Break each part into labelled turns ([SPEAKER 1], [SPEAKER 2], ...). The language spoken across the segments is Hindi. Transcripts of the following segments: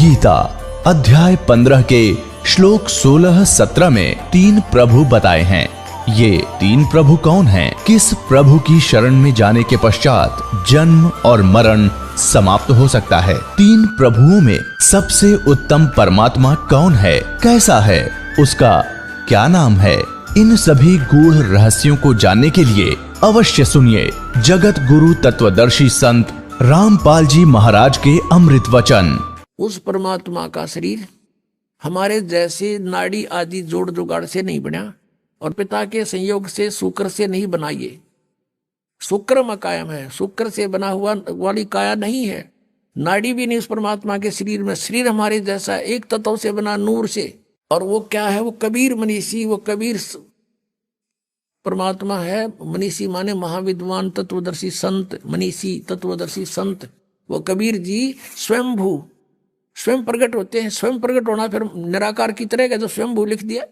[SPEAKER 1] गीता अध्याय 15 के श्लोक 16-17 में 3 प्रभु बताए हैं। ये 3 प्रभु कौन हैं? किस प्रभु की शरण में जाने के पश्चात जन्म और मरण समाप्त हो सकता है? 3 प्रभुओं में सबसे उत्तम परमात्मा कौन है? कैसा है? उसका क्या नाम है? इन सभी गूढ़ रहस्यों को जानने के लिए अवश्य सुनिए जगत गुरु तत्वदर्शी संत रामपाल जी महाराज के अमृत वचन।
[SPEAKER 2] उस परमात्मा का शरीर हमारे जैसे नाड़ी आदि जोड़ जुगाड़ से नहीं बना और पिता के संयोग से शुक्र से नहीं बनाइए। शुक्र में कायम है, शुक्र से बना हुआ वाली काया नहीं है। नाड़ी भी नहीं उस परमात्मा के शरीर में। शरीर हमारे जैसा एक तत्व से बना, नूर से। और वो क्या है? वो कबीर मनीषी, वो कबीर परमात्मा है। मनीषी माने महाविद्वान तत्वदर्शी संत, मनीषी तत्वदर्शी संत। वो कबीर जी स्वयंभू, स्वयं प्रकट होते हैं। स्वयं प्रकट होना फिर निराकार की तरह का जो स्वयंभू लिख दिया।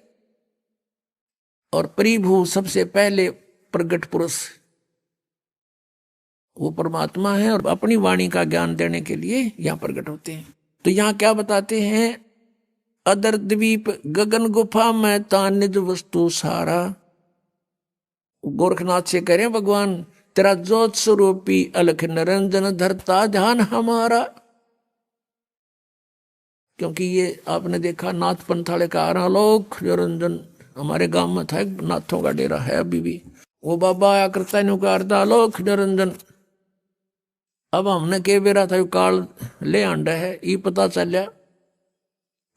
[SPEAKER 2] और परिभू सबसे पहले प्रकट पुरुष वो परमात्मा है और अपनी वाणी का ज्ञान देने के लिए यहाँ प्रकट होते हैं। तो यहाँ क्या बताते हैं? अदर द्वीप गगन गुफा में तान निज वस्तु सारा। गोरखनाथ से करें भगवान तेरा ज्योत स्वरूपी अलख निरंजन धरता ध्यान हमारा। क्योंकि ये आपने देखा नाथ पंथाले का आलोक निरंजन हमारे गांव में था, एक नाथों का डेरा है अभी भी। वो बाबा आया करता है का अर्थ आलोक निरंजन। अब हमने के बेरा था काल ले आंडा है, ये पता चलिया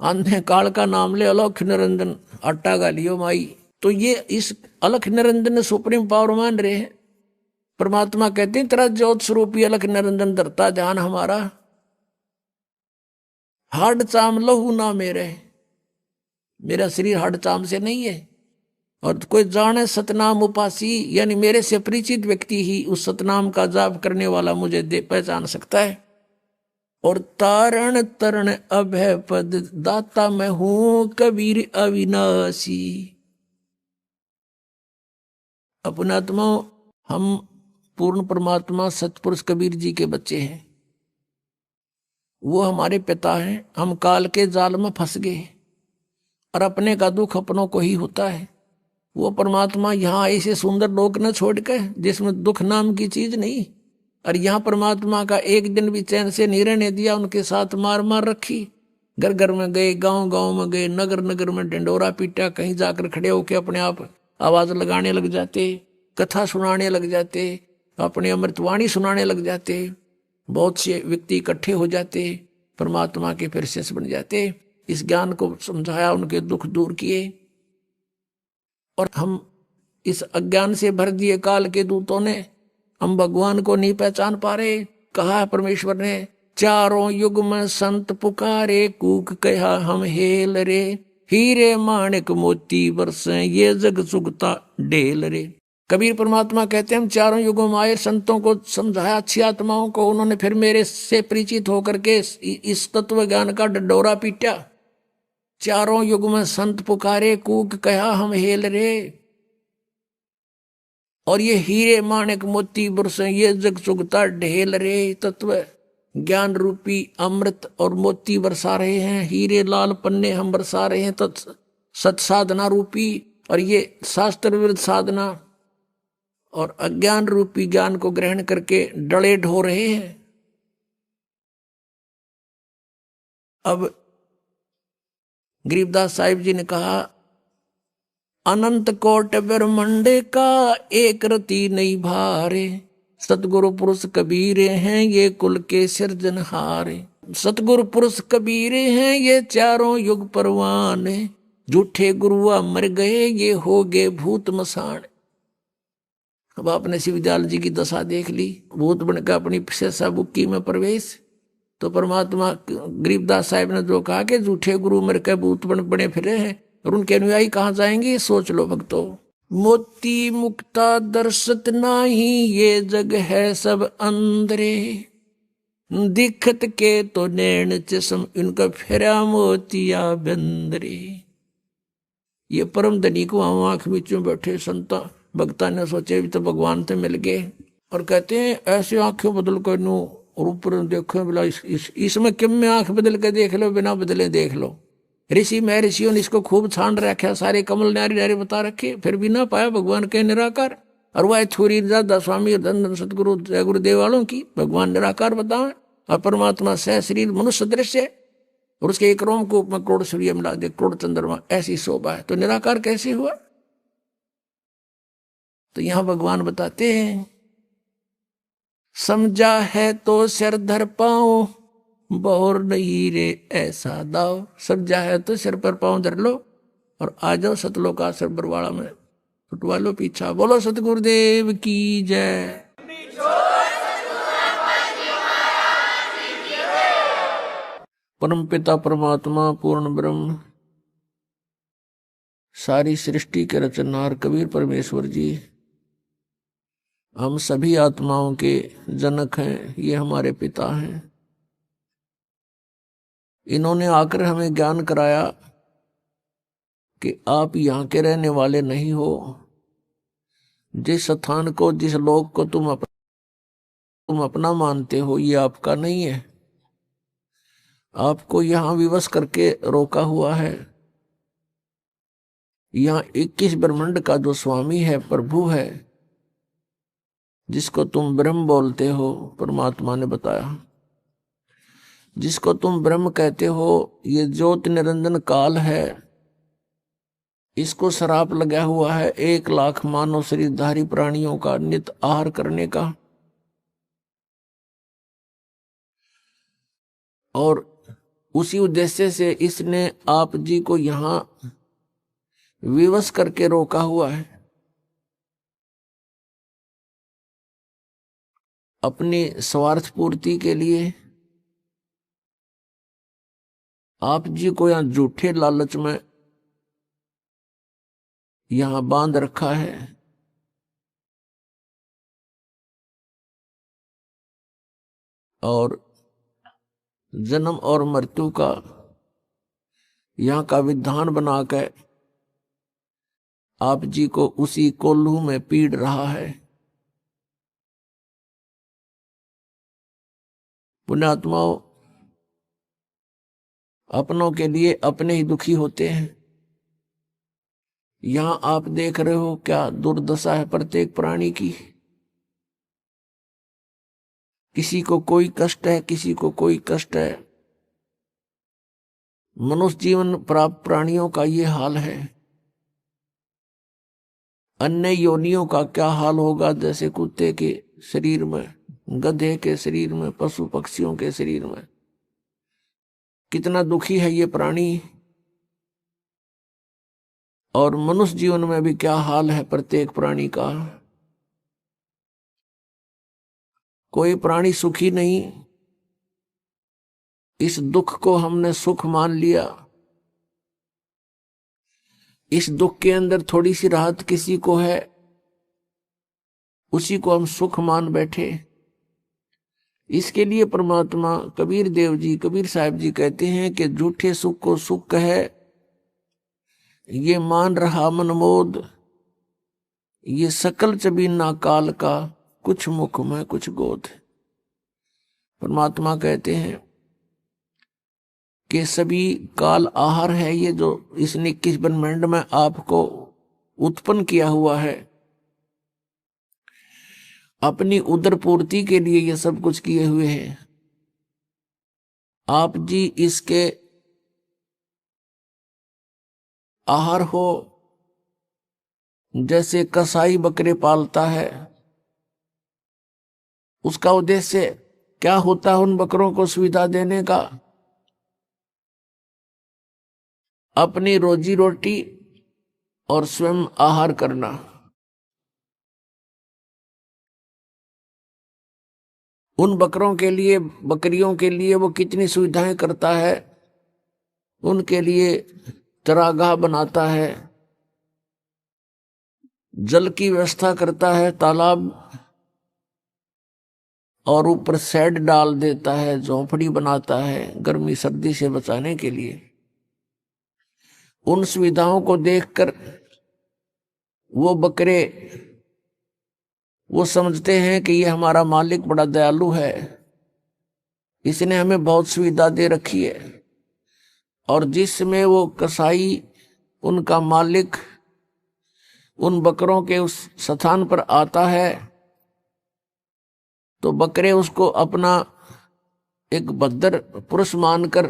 [SPEAKER 2] आंधे काल का नाम ले अलोक निरंजन आटा गालियो माई। तो ये इस अलख निरंजन ने सुप्रीम पावर मान रहे हैं। परमात्मा कहते हैं तेरा ज्योत स्वरूपी अलख निरंजन धरता ध्यान हमारा। हाड चाम लहू ना मेरा शरीर हाड चाम से नहीं है। और कोई जाने सतनाम उपासी, यानी मेरे से परिचित व्यक्ति ही उस सतनाम का जाप करने वाला मुझे पहचान सकता है। और तारण तरण अभय पद दाता मैं हूं कबीर अविनाशी। अपनात्मा हम पूर्ण परमात्मा सतपुरुष कबीर जी के बच्चे हैं। वो हमारे पिता हैं। हम काल के जाल में फंस गए और अपने का दुख अपनों को ही होता है। वो परमात्मा यहाँ ऐसे सुंदर लोक न छोड़ के जिसमें दुख नाम की चीज नहीं। और यहाँ परमात्मा का एक दिन भी चैन से नहीं रहने दिया। उनके साथ मार मार रखी। घर घर में गए, गांव गांव में गए, नगर नगर में डंडोरा पीटा। कहीं जाकर खड़े होके अपने आप आवाज लगाने लग जाते, कथा सुनाने लग जाते, अपने अमृतवाणी सुनाने लग जाते। बहुत से व्यक्ति इकट्ठे हो जाते, परमात्मा के फिर शिष्य बन जाते। इस ज्ञान को समझाया, उनके दुख दूर किए। और हम इस अज्ञान से भर दिए काल के दूतों ने, हम भगवान को नहीं पहचान पा रहे। कहा परमेश्वर ने चारों युग में संत पुकारे, कूक कहा हम हेल रे। हीरे माणिक मोती बरसे ये जग सुगता ढेल रे। कबीर परमात्मा कहते हैं हम चारों युगों में आए, संतों को समझाया, अच्छी आत्माओं को। उन्होंने फिर मेरे से परिचित होकर के इस तत्व ज्ञान का डंडोरा पीटा। चारों युग में संत पुकारे, कूक कहा हम हेल रे। और ये हीरे माणिक मोती बरसे ये जग सुगता ढेल रे। तत्व ज्ञान रूपी अमृत और मोती बरसा रहे हैं, हीरे लाल पन्ने हम बरसा रहे हैं सत साधना रूपी। और ये शास्त्र विरुद्ध साधना और अज्ञान रूपी ज्ञान को ग्रहण करके डले ढो रहे हैं। अब गरीबदास साहिब जी ने कहा अनंत कोट ब्रह्मंड का एक रति नहीं भारे। सतगुरु पुरुष कबीरे हैं ये कुल के सिरजनहारे। सतगुरु पुरुष कबीरे हैं ये चारों युग परवान। झूठे गुरुआ मर गए ये हो गए भूत मसान। अब आपने शिवदयाल जी की दशा देख ली, भूत बनकर अपनी शेषा बुक्की में प्रवेश। तो परमात्मा गरीबदास साहिब ने जो कहा कि झूठे गुरु मर के भूत बने फिरे हैं और उनके अनुयायी कहाँ जाएंगे? सोच लो भक्तों। मोती मुक्ता दर्शत नाही ये जग है सब अंदरे। दिखत के तो नैन चश्म इनका फेरा मोतिया बंदरे। ये परम धनी को आंख बीचों बैठे संता भक्ता ने सोचे भी तो भगवान से मिल गए। और कहते हैं ऐसे आंखें बदल कर नू और ऊपर देखो बोला इसमें किम में आंख बदल के देख लो, बिना बदले देख लो। ऋषि में ऋषियों ने इसको खूब छान रखा, सारे कमल नारी नारी बता रखे, फिर भी ना पाया भगवान के निराकार। और वह छुरी दादा स्वामी धन सतगुरु जय गुरुदेव वालों की भगवान निराकार बतावे, और परमात्मा सह शरीर मनुष्य दृश्य, और उसके एक रोम को में करोड़ सूर्य मिला दे, करोड़ चंद्रमा, ऐसी शोभा है। तो निराकार कैसे हुआ? तो यहां भगवान बताते हैं, समझा है तो सिर धर पाओ, बोर नहीं रे ऐसा दाव। समझा है तो सिर पर पांव धर लो और आ जाओ सतलोक आश्रम बरवाड़ा में, छुटवा लो पीछा। बोलो सतगुरुदेव की जय। परम पिता परमात्मा पूर्ण ब्रह्म सारी सृष्टि के रचनहार कबीर परमेश्वर जी हम सभी आत्माओं के जनक हैं, ये हमारे पिता हैं। इन्होंने आकर हमें ज्ञान कराया कि आप यहाँ के रहने वाले नहीं हो। जिस स्थान को, जिस लोक को तुम अपना मानते हो, ये आपका नहीं है। आपको यहाँ विवश करके रोका हुआ है। यहाँ 21 ब्रह्मांड का जो स्वामी है, प्रभु है, जिसको तुम ब्रह्म बोलते हो, परमात्मा ने बताया, जिसको तुम ब्रह्म कहते हो, ये ज्योत निरंजन काल है। इसको श्राप लगा हुआ है 1 लाख मानव शरीरधारी प्राणियों का नित आहार करने का, और उसी उद्देश्य से इसने आप जी को यहां विवश करके रोका हुआ है। अपनी स्वार्थ पूर्ति के लिए आप जी को यहां झूठे लालच में यहां बांध रखा है। और जन्म और मृत्यु का यहां का विधान बनाकर आप जी को उसी कोल्हू में पीड़ रहा है। पुण्यात्माओं, अपनों के लिए अपने ही दुखी होते हैं। यहां आप देख रहे हो क्या दुर्दशा है प्रत्येक प्राणी की। किसी को कोई कष्ट है, किसी को कोई कष्ट है। मनुष्य जीवन प्राप्त प्राणियों का ये हाल है। अन्य योनियों का क्या हाल होगा, जैसे कुत्ते के शरीर में, गधे के शरीर में, पशु पक्षियों के शरीर में। कितना दुखी है ये प्राणी। और मनुष्य जीवन में भी क्या हाल है प्रत्येक प्राणी का। कोई प्राणी सुखी नहीं। इस दुख को हमने सुख मान लिया। इस दुख के अंदर थोड़ी सी राहत किसी को है, उसी को हम सुख मान बैठे। इसके लिए परमात्मा कबीर देव जी, कबीर साहब जी कहते हैं कि झूठे सुख को सुख है, ये मान रहा मनमोद, ये सकल चबीना काल का, कुछ मुख में कुछ गोद। परमात्मा कहते हैं कि सभी काल आहार है ये जो इस 21 ब्रह्मांड में आपको उत्पन्न किया हुआ है। अपनी उदर पूर्ति के लिए ये सब कुछ किए हुए हैं। आप जी इसके आहार हो। जैसे कसाई बकरे पालता है, उसका उद्देश्य क्या होता है? उन बकरों को सुविधा देने का, अपनी रोजी रोटी और स्वयं आहार करना। उन बकरों के लिए, बकरियों के लिए वो कितनी सुविधाएं करता है। उनके लिए चरागाह बनाता है, जल की व्यवस्था करता है, तालाब, और ऊपर शेड डाल देता है, झोंपड़ी बनाता है गर्मी सर्दी से बचाने के लिए। उन सुविधाओं को देखकर वो बकरे वो समझते हैं कि ये हमारा मालिक बड़ा दयालु है, इसने हमें बहुत सुविधा दे रखी है। और जिसमें वो कसाई, उनका मालिक, उन बकरों के उस स्थान पर आता है तो बकरे उसको अपना एक भद्र पुरुष मानकर,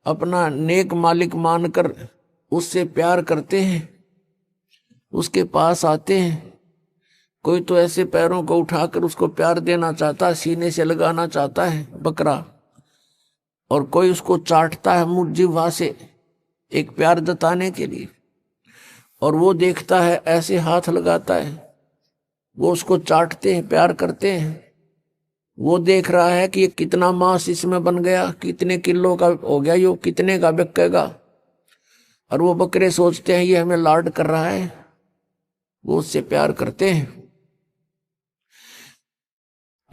[SPEAKER 2] अपना नेक मालिक मानकर उससे प्यार करते हैं, उसके पास आते हैं। कोई तो ऐसे पैरों को उठाकर उसको प्यार देना चाहता है, सीने से लगाना चाहता है बकरा, और कोई उसको चाटता है मुंह जिह्वा से एक प्यार जताने के लिए, और वो देखता है ऐसे हाथ लगाता है, वो उसको चाटते हैं, प्यार करते हैं। वो देख रहा है कि ये कितना मांस इसमें बन गया, कितने किलो का हो गया, ये कितने का बिकेगा। और वो बकरे सोचते हैं ये हमें लाड कर रहा है, वो उससे प्यार करते हैं।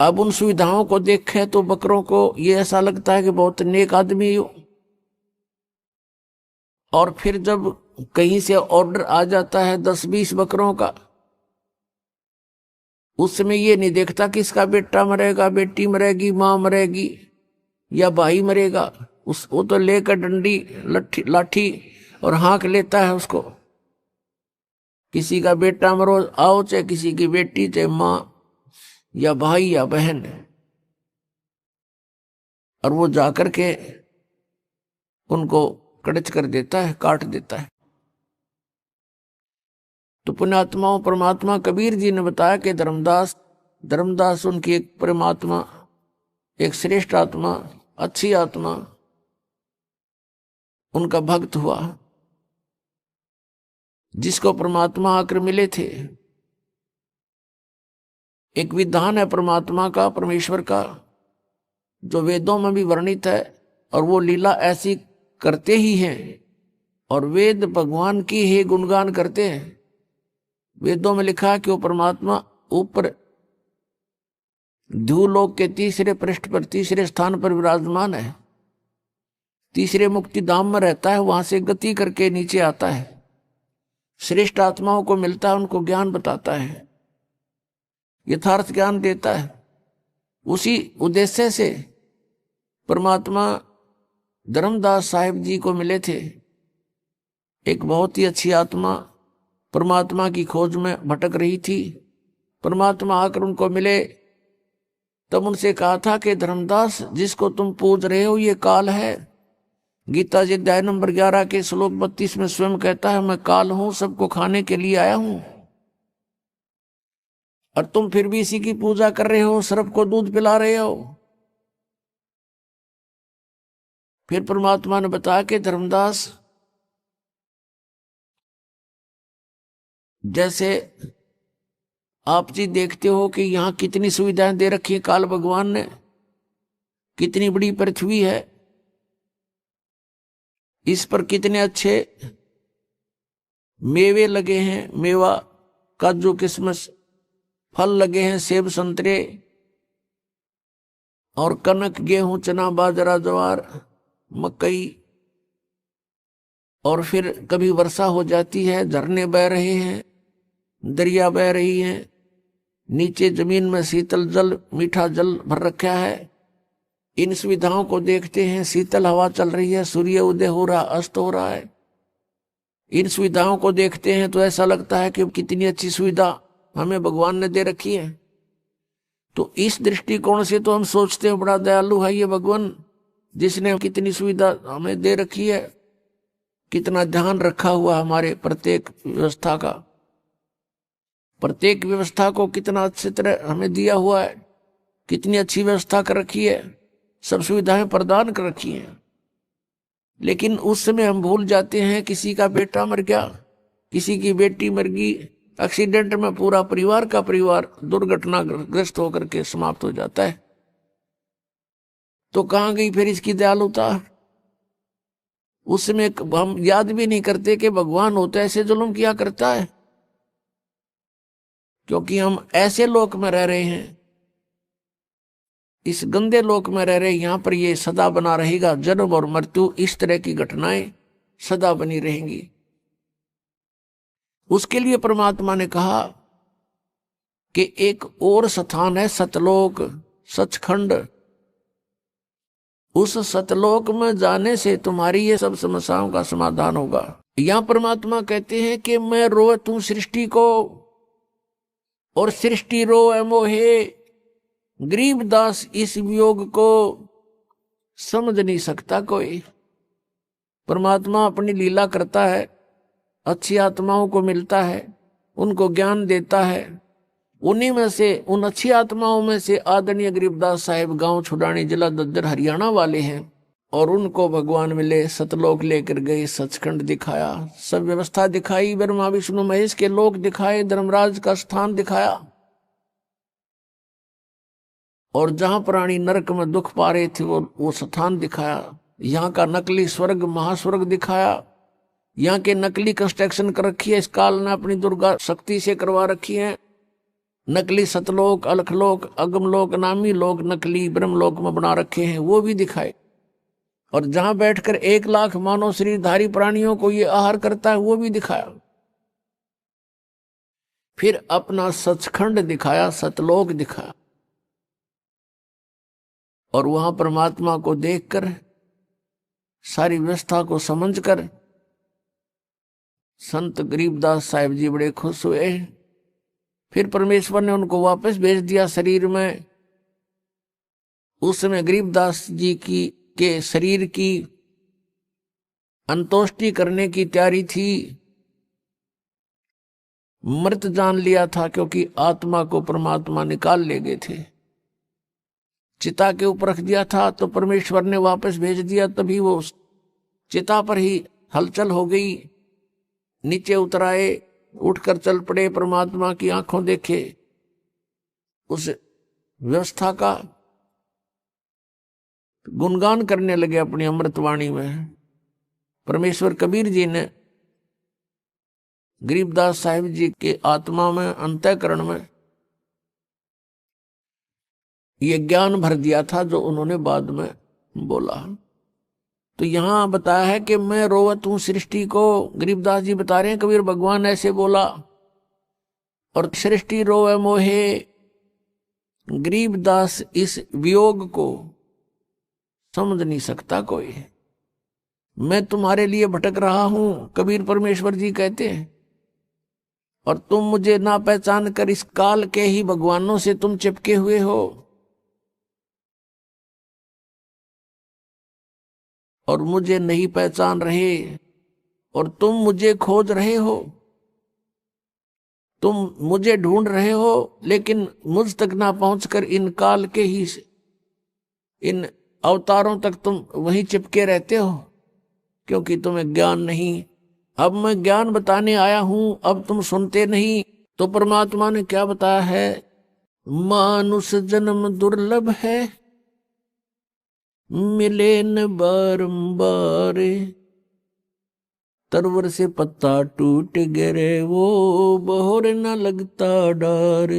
[SPEAKER 2] अब उन सुविधाओं को देखें तो बकरों को ये ऐसा लगता है कि बहुत नेक आदमी हो। और फिर जब कहीं से ऑर्डर आ जाता है 10-20 बकरों का, उस समय ये नहीं देखता कि इसका बेटा मरेगा, बेटी मरेगी, मां मरेगी या भाई मरेगा। वो तो लेकर डंडी लाठी और हाँक लेता है उसको। किसी का बेटा मरो आओ, चाहे किसी की बेटी, चाहे मां या भाई या बहन, और वो जाकर के उनको कड़च कर देता है, काट देता है। तो पुण्यात्माओं, परमात्मा कबीर जी ने बताया कि धर्मदास उनकी एक परमात्मा, एक श्रेष्ठ आत्मा, अच्छी आत्मा, उनका भक्त हुआ, जिसको परमात्मा आकर मिले थे। एक विधान है परमात्मा का, परमेश्वर का, जो वेदों में भी वर्णित है, और वो लीला ऐसी करते ही हैं। और वेद भगवान की ही गुणगान करते हैं। वेदों में लिखा है कि वो परमात्मा ऊपर ध्रुवलोक के तीसरे पृष्ठ पर, तीसरे स्थान पर विराजमान है। तीसरे मुक्ति धाम में रहता है, वहां से गति करके नीचे आता है, श्रेष्ठ आत्माओं को मिलता है, उनको ज्ञान बताता है, यथार्थ ज्ञान देता है। उसी उद्देश्य से परमात्मा धर्मदास साहिब जी को मिले थे। एक बहुत ही अच्छी आत्मा परमात्मा की खोज में भटक रही थी। परमात्मा आकर उनको मिले, तब उनसे कहा था कि धर्मदास, जिसको तुम पूज रहे हो ये काल है। गीता जी अध्याय नंबर 11 के श्लोक 32 में स्वयं कहता है, मैं काल हूं, सबको खाने के लिए आया हूं, और तुम फिर भी इसी की पूजा कर रहे हो, सर्प को दूध पिला रहे हो। फिर परमात्मा ने बताया कि धर्मदास, जैसे आप जी देखते हो कि यहां कितनी सुविधाएं दे रखी है काल भगवान ने, कितनी बड़ी पृथ्वी है, इस पर कितने अच्छे मेवे लगे हैं, मेवा, काजू, किशमिश, फल लगे हैं, सेब, संतरे, और कनक, गेहूं, चना, बाजरा, ज्वार, मकई। और फिर कभी वर्षा हो जाती है, झरने बह रहे हैं, दरिया बह रही हैं, नीचे जमीन में शीतल जल, मीठा जल भर रखा है। इन सुविधाओं को देखते हैं, शीतल हवा चल रही है, सूर्य उदय हो रहा, अस्त हो रहा है। इन सुविधाओं को देखते हैं तो ऐसा लगता है कि कितनी अच्छी सुविधा हमें भगवान ने दे रखी है। तो इस दृष्टिकोण से तो हम सोचते हैं बड़ा दयालु है ये भगवान, जिसने कितनी सुविधा हमें दे रखी है, कितना ध्यान रखा हुआ हमारे प्रत्येक व्यवस्था का, प्रत्येक व्यवस्था को कितना अच्छी तरह हमें दिया हुआ है, कितनी अच्छी व्यवस्था कर रखी है, सब सुविधाएं प्रदान कर रखी हैं। लेकिन उस समय हम भूल जाते हैं, किसी का बेटा मर गया, किसी की बेटी मर गई, एक्सीडेंट में पूरा परिवार का परिवार दुर्घटनाग्रस्त होकर के समाप्त हो जाता है। तो कहां गई फिर इसकी दयालुता? उस समय हम याद भी नहीं करते कि भगवान होता ऐसे जुल्म किया करता है, क्योंकि हम ऐसे लोक में रह रहे हैं, इस गंदे लोक में रह रहे, यहां पर ये सदा बना रहेगा, जन्म और मृत्यु, इस तरह की घटनाएं सदा बनी रहेंगी। उसके लिए परमात्मा ने कहा कि एक और स्थान है, सतलोक, सचखंड, उस सतलोक में जाने से तुम्हारी ये सब समस्याओं का समाधान होगा। यहां परमात्मा कहते हैं कि मैं रोवत हूं सृष्टि को, और सृष्टि रोए मोहे। गरीबदास इस वियोग को समझ नहीं सकता कोई। परमात्मा अपनी लीला करता है, अच्छी आत्माओं को मिलता है, उनको ज्ञान देता है। उन्हीं में से, उन अच्छी आत्माओं में से आदरणीय गरीबदास साहिब गांव छुड़ानी, जिला दद्दर, हरियाणा वाले हैं। और उनको भगवान मिले, सतलोक लेकर गए, सचखंड दिखाया, सब व्यवस्था दिखाई, ब्रह्मा विष्णु महेश के लोक दिखाए, धर्मराज का स्थान दिखाया, और जहां प्राणी नरक में दुख पा रहे थे वो स्थान दिखाया। यहाँ का नकली स्वर्ग महास्वर्ग दिखाया। यहाँ के नकली कंस्ट्रक्शन कर रखी है, इस काल ने अपनी दुर्गा शक्ति से करवा रखी है। नकली सतलोक, अलखलोक, अगमलोक, नामी लोक नकली ब्रह्मलोक में बना रखे हैं, वो भी दिखाए। और जहां बैठकर 1,00,000 मानव शरीरधारी प्राणियों को ये आहार करता है, वो भी दिखाया। फिर अपना सचखंड दिखाया, सतलोक दिखाया। और वहां परमात्मा को देखकर, सारी व्यवस्था को समझकर संत गरीबदास साहिब जी बड़े खुश हुए। फिर परमेश्वर ने उनको वापस भेज दिया शरीर में। उस समय गरीबदास जी के शरीर की अंतोष्टि करने की तैयारी थी। मृत जान लिया था, क्योंकि आत्मा को परमात्मा निकाल ले गए थे। चिता के ऊपर रख दिया था, तो परमेश्वर ने वापस भेज दिया। तभी वो चिता पर ही हलचल हो गई। नीचे उतराए, उठकर चल पड़े, परमात्मा की आंखों देखे, उस व्यवस्था का गुणगान करने लगे अपनी अमृतवाणी में। परमेश्वर कबीर जी ने गरीबदास साहिब जी के आत्मा में, अंतःकरण में ये ज्ञान भर दिया था जो उन्होंने बाद में बोला। तो यहां बताया है कि मैं रोवत हूं सृष्टि को। गरीबदास जी बता रहे हैं कबीर भगवान ऐसे बोला। और सृष्टि रोवे मोहे। गरीबदास इस वियोग को समझ नहीं सकता कोई। मैं तुम्हारे लिए भटक रहा हूं, कबीर परमेश्वर जी कहते हैं, और तुम मुझे ना पहचान कर इस काल के ही भगवानों से तुम चिपके हुए हो, और मुझे नहीं पहचान रहे, और तुम मुझे खोज रहे हो, तुम मुझे ढूंढ रहे हो, लेकिन मुझ तक ना पहुंचकर इन काल के ही, इन अवतारों तक तुम वहीं चिपके रहते हो, क्योंकि तुम्हें ज्ञान नहीं। अब मैं ज्ञान बताने आया हूं, अब तुम सुनते नहीं। तो परमात्मा ने क्या बताया है? मानुष जन्म दुर्लभ है, मिले न बारंबार, तरवर से पत्ता टूट गिरे, वो बहोर न लगता डार।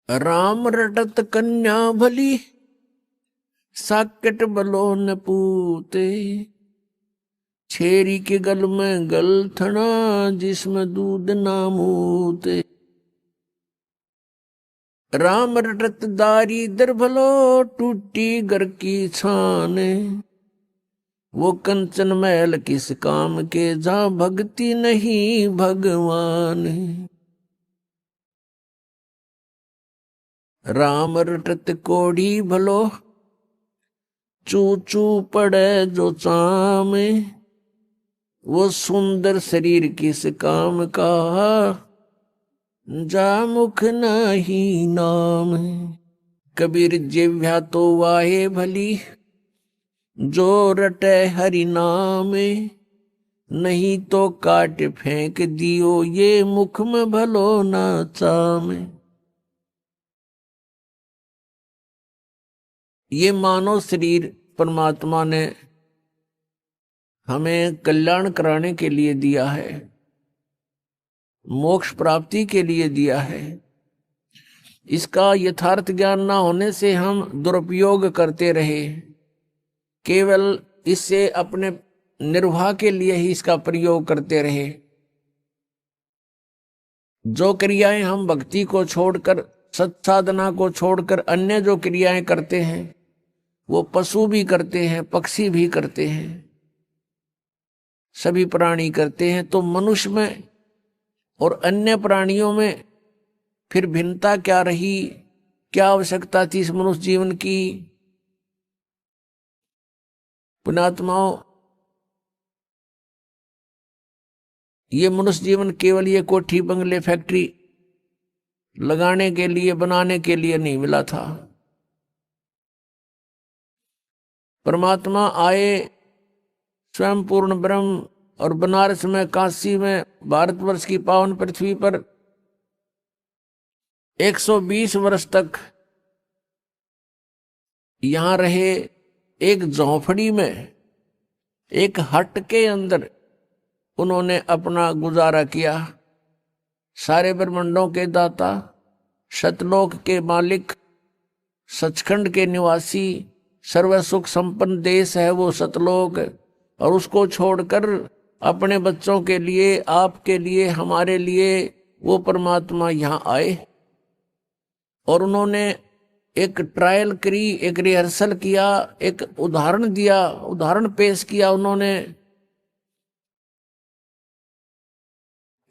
[SPEAKER 2] राम रटत कन्या भली, साकेट बलो न पूते, छेरी के गल में गलथना, जिसमें दूध ना मूते। राम रटत दारी दर भलो, टूटी घर की छान, वो कंचन महल किस काम के, जहां भक्ति नहीं भगवान। राम रटत कोड़ी भलो, चू चू पड़े जो चाम, वो सुंदर शरीर किस काम का, जा मुख नहीं नाम। कबीर जिह्वा तो वाहे भली, जो रटे हरि नाम, नहीं तो काट फेंक दियो, ये मुख में भलो ना चाम। ये मानव शरीर परमात्मा ने हमें कल्याण कराने के लिए दिया है, मोक्ष प्राप्ति के लिए दिया है। इसका यथार्थ ज्ञान ना होने से हम दुरुपयोग करते रहे, केवल इससे अपने निर्वाह के लिए ही इसका प्रयोग करते रहे। जो क्रियाएं हम भक्ति को छोड़कर, सत्साधना को छोड़कर अन्य जो क्रियाएं करते हैं, वो पशु भी करते हैं, पक्षी भी करते हैं, सभी प्राणी करते हैं। तो मनुष्य में और अन्य प्राणियों में फिर भिन्नता क्या रही, क्या आवश्यकता थी इस मनुष्य जीवन की? पुण्यात्माओं, ये मनुष्य जीवन केवल ये कोठी बंगले फैक्ट्री लगाने के लिए, बनाने के लिए नहीं मिला था। परमात्मा आए स्वयं पूर्ण ब्रह्म, और बनारस में, काशी में, भारतवर्ष की पावन पृथ्वी पर 120 वर्ष तक यहां रहे। एक झोंपड़ी में, एक हट के अंदर उन्होंने अपना गुजारा किया। सारे ब्रह्मांडों के दाता, सतलोक के मालिक, सचखंड के निवासी, सर्व सुख संपन्न देश है वो सतलोक, और उसको छोड़कर अपने बच्चों के लिए, आपके लिए, हमारे लिए वो परमात्मा यहाँ आए। और उन्होंने एक ट्रायल करी, एक रिहर्सल किया, एक उदाहरण दिया, उदाहरण पेश किया उन्होंने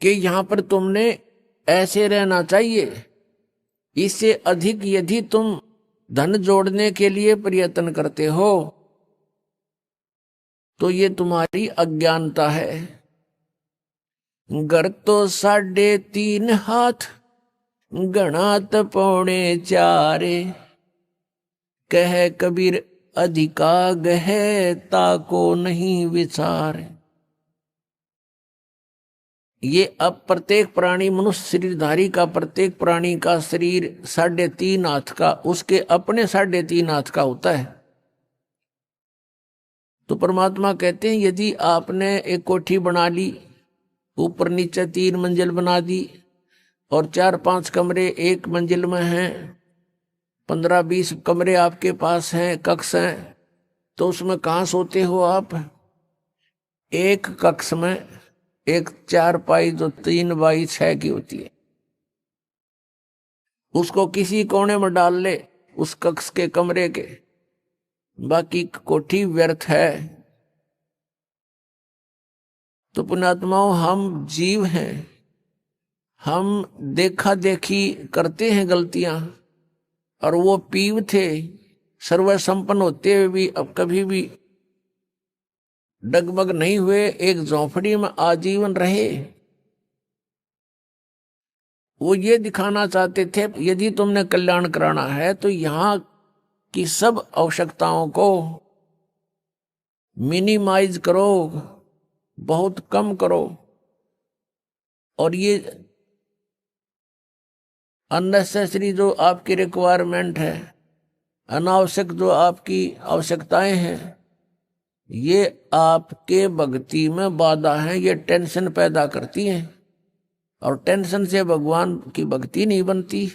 [SPEAKER 2] कि यहां पर तुमने ऐसे रहना चाहिए। इससे अधिक यदि तुम धन जोड़ने के लिए प्रयत्न करते हो तो ये तुम्हारी अज्ञानता है। घर तो 3.5 हाथ, गणात 4.25, कह कबीर अधिका गहे ताको नहीं विचार। ये अब प्रत्येक प्राणी, मनुष्य शरीरधारी का प्रत्येक प्राणी का शरीर 3.5 हाथ का, उसके अपने 3.5 हाथ का होता है। तो परमात्मा कहते हैं यदि आपने एक कोठी बना ली, ऊपर नीचे 3 मंजिल बना दी, और 4-5 कमरे एक मंजिल में हैं, 15-20 कमरे आपके पास हैं, कक्ष हैं, तो उसमें कहाँ सोते हो आप? एक कक्ष में एक 4 जो 3x6 की होती है, उसको किसी कोने में डाल ले उस कक्ष के कमरे के, बाकी कोठी व्यर्थ है। तो पुण्यात्माओं, हम जीव हैं, हम देखा देखी करते हैं गलतियां, और वो पीव थे सर्व संपन्न होते हुए भी अब कभी भी डगमग नहीं हुए, एक झोंपड़ी में आजीवन रहे। वो ये दिखाना चाहते थे यदि तुमने कल्याण कराना है तो यहाँ की सब आवश्यकताओं को मिनिमाइज करो, बहुत कम करो, और ये अननेसेसरी जो आपकी रिक्वायरमेंट है, अनावश्यक जो आपकी आवश्यकताएं हैं, ये आपके भक्ति में बाधा है, ये टेंशन पैदा करती हैं, और टेंशन से भगवान की भक्ति नहीं बनती।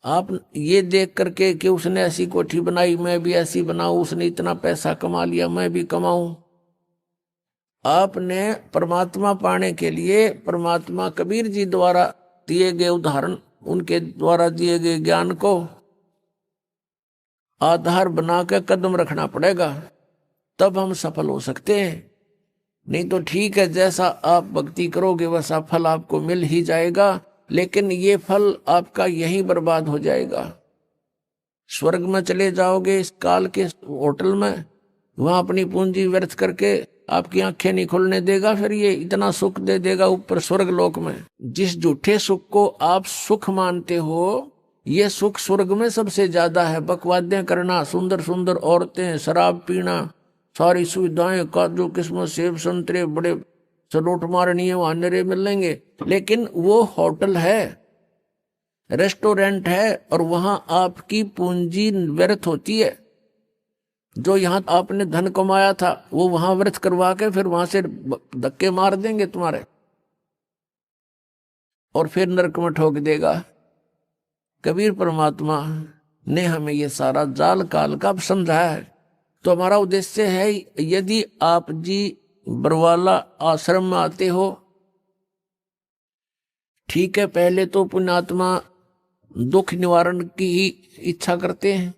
[SPEAKER 2] आप ये देख करके कि उसने ऐसी कोठी बनाई, मैं भी ऐसी बनाऊं, उसने इतना पैसा कमा लिया, मैं भी कमाऊं। आपने परमात्मा पाने के लिए परमात्मा कबीर जी द्वारा दिए गए उदाहरण, उनके द्वारा दिए गए ज्ञान को आधार बना के कदम रखना पड़ेगा, तब हम सफल हो सकते हैं। नहीं तो ठीक है, जैसा आप भक्ति करोगे वैसा फल आपको मिल ही जाएगा, लेकिन ये फल आपका यहीं बर्बाद हो जाएगा। स्वर्ग में चले जाओगे इस काल के होटल में, वहां अपनी पूंजी व्यर्थ करके आपकी आंखें नहीं खुलने देगा, फिर ये इतना सुख दे देगा ऊपर स्वर्ग लोक में। जिस झूठे सुख को आप सुख मानते हो, ये सुख स्वर्ग में सबसे ज्यादा है। बकवादें करना, सुंदर सुंदर औरतें, शराब पीना, सारी सुविधाएं, काजू किस्मत, सेब संतरे, बड़े सलोट मारनी है, वहां नरे मिलेंगे, लेकिन वो होटल है, रेस्टोरेंट है, और वहां आपकी पूंजी व्यर्थ होती है। जो यहां आपने धन कमाया था वो वहां व्यर्थ करवा के फिर वहां से धक्के मार देंगे तुम्हारे, और फिर नरक में ठोक देगा। कबीर परमात्मा ने हमें ये सारा जाल काल का समझाया है। तो हमारा उद्देश्य है, यदि आप जी बरवाला आश्रम में आते हो, ठीक है, पहले तो पुण्यात्मा दुख निवारण की ही इच्छा करते हैं,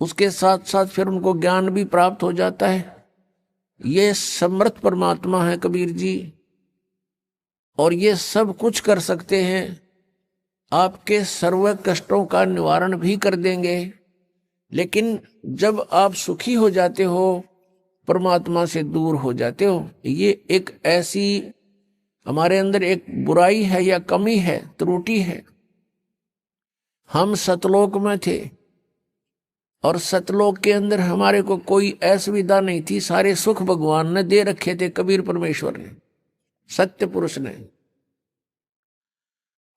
[SPEAKER 2] उसके साथ साथ फिर उनको ज्ञान भी प्राप्त हो जाता है। ये समर्थ परमात्मा है कबीर जी, और ये सब कुछ कर सकते हैं, आपके सर्व कष्टों का निवारण भी कर देंगे। लेकिन जब आप सुखी हो जाते हो, परमात्मा से दूर हो जाते हो, ये एक ऐसी हमारे अंदर एक बुराई है या कमी है, त्रुटि है। हम सतलोक में थे और सतलोक के अंदर हमारे को कोई असुविधा नहीं थी, सारे सुख भगवान ने दे रखे थे, कबीर परमेश्वर ने, सत्य पुरुष ने।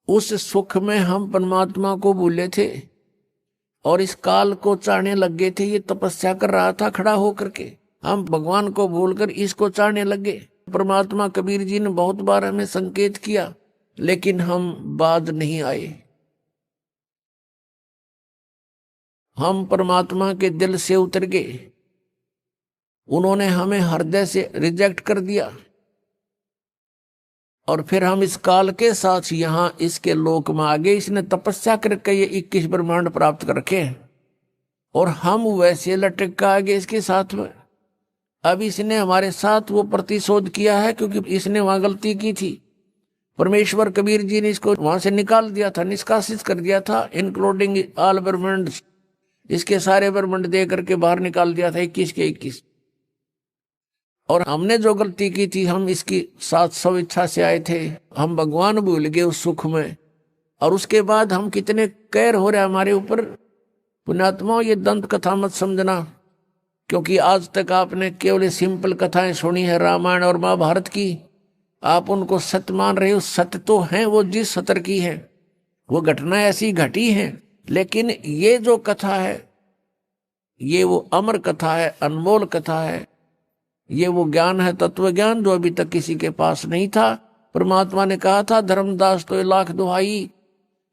[SPEAKER 2] उस सुख में हम परमात्मा को भूले थे और इस काल को चाहने लग गए थे। ये तपस्या कर रहा था खड़ा होकर के, हम भगवान को भूलकर इसको चाहने लगे। परमात्मा कबीर जी ने बहुत बार हमें संकेत किया, लेकिन हम बाज नहीं आए। हम परमात्मा के दिल से उतर गए, उन्होंने हमें हृदय से रिजेक्ट कर दिया, और फिर हम इस काल के साथ यहाँ इसके लोक में आ गए। इसने तपस्या करके ये 21 ब्रह्मांड प्राप्त कर रखे हैं और हम वैसे लटक के आ गए इसके साथ में। अब इसने हमारे साथ वो प्रतिशोध किया है, क्योंकि इसने वहां गलती की थी। परमेश्वर कबीर जी ने इसको वहां से निकाल दिया था, निष्कासित कर दिया था, इंक्लूडिंग ऑल ब्रह्मांड, इसके सारे ब्रह्मांड दे करके बाहर निकाल दिया था 21 के 21। और हमने जो गलती की थी, हम इसकी साथ स्व इच्छा से आए थे, हम भगवान भूल गए उस सुख में, और उसके बाद हम कितने कैर हो रहे हमारे ऊपर। पुण्यात्माओं, ये दंत कथा मत समझना, क्योंकि आज तक आपने केवल सिंपल कथाएं सुनी है रामायण और महाभारत की, आप उनको सत्य मान रहे हो। सत्य तो हैं वो जिस सतर की है, वो घटना ऐसी घटी है, लेकिन ये जो कथा है ये वो अमर कथा है, अनमोल कथा है। ये वो ज्ञान है, तत्व ज्ञान, जो अभी तक किसी के पास नहीं था। परमात्मा ने कहा था, धर्मदास तो लाख दुहाई,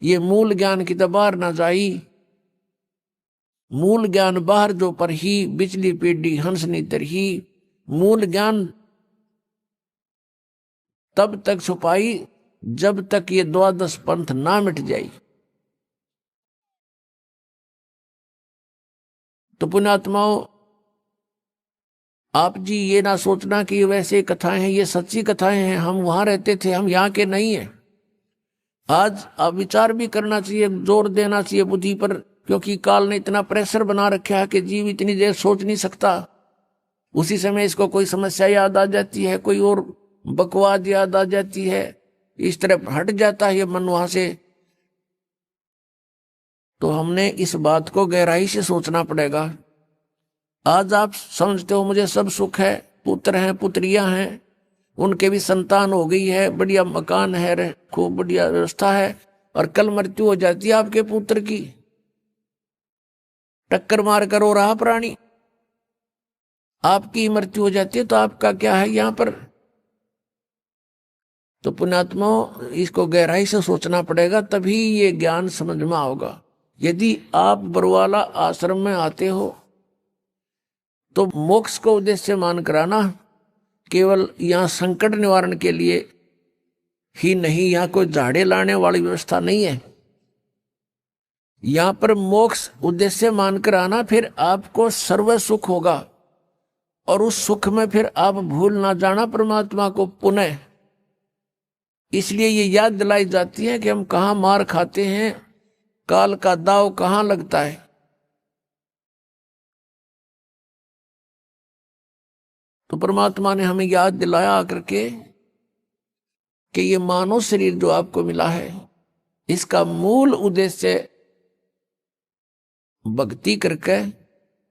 [SPEAKER 2] ये मूल ज्ञान की दबार ना जाई। मूल ज्ञान बाहर जो पर ही, बिचली पीढ़ी हंसनी तरही। मूल ज्ञान तब तक छुपाई जब तक ये द्वादश पंथ ना मिट जाई। तो पुण्यात्माओं, आप जी ये ना सोचना कि वैसे कथाएं हैं, ये सच्ची कथाएं हैं। हम वहां रहते थे, हम यहाँ के नहीं हैं। आज आप विचार भी करना चाहिए, जोर देना चाहिए बुद्धि पर, क्योंकि काल ने इतना प्रेशर बना रखा है कि जीव इतनी देर सोच नहीं सकता। उसी समय इसको कोई समस्या याद आ जाती है, कोई और बकवाद याद आ जाती है, इस तरफ हट जाता है ये मन वहां से। तो हमने इस बात को गहराई से सोचना पड़ेगा। आज आप समझते हो मुझे सब सुख है, पुत्र हैं, पुत्रियां हैं, उनके भी संतान हो गई है, बढ़िया मकान है, खूब बढ़िया व्यवस्था है, और कल मृत्यु हो जाती है आपके पुत्र की, टक्कर मार कर हो रहा प्राणी, आपकी मृत्यु हो जाती है, तो आपका क्या है यहाँ पर। तो पुण्यात्माओं, इसको गहराई से सोचना पड़ेगा, तभी ये ज्ञान समझ में आओगा। यदि आप बरवाला आश्रम में आते हो तो मोक्ष को उद्देश्य मान कराना, केवल यहाँ संकट निवारण के लिए ही नहीं, यहाँ कोई झाड़े लाने वाली व्यवस्था नहीं है। यहाँ पर मोक्ष उद्देश्य मानकर आना, फिर आपको सर्व सुख होगा, और उस सुख में फिर आप भूल ना जाना परमात्मा को पुनः। इसलिए ये याद दिलाई जाती है कि हम कहाँ मार खाते हैं, काल का दाव कहाँ लगता है। तो परमात्मा ने हमें याद दिलाया आकर के कि ये मानव शरीर जो आपको मिला है, इसका मूल उद्देश्य भक्ति करके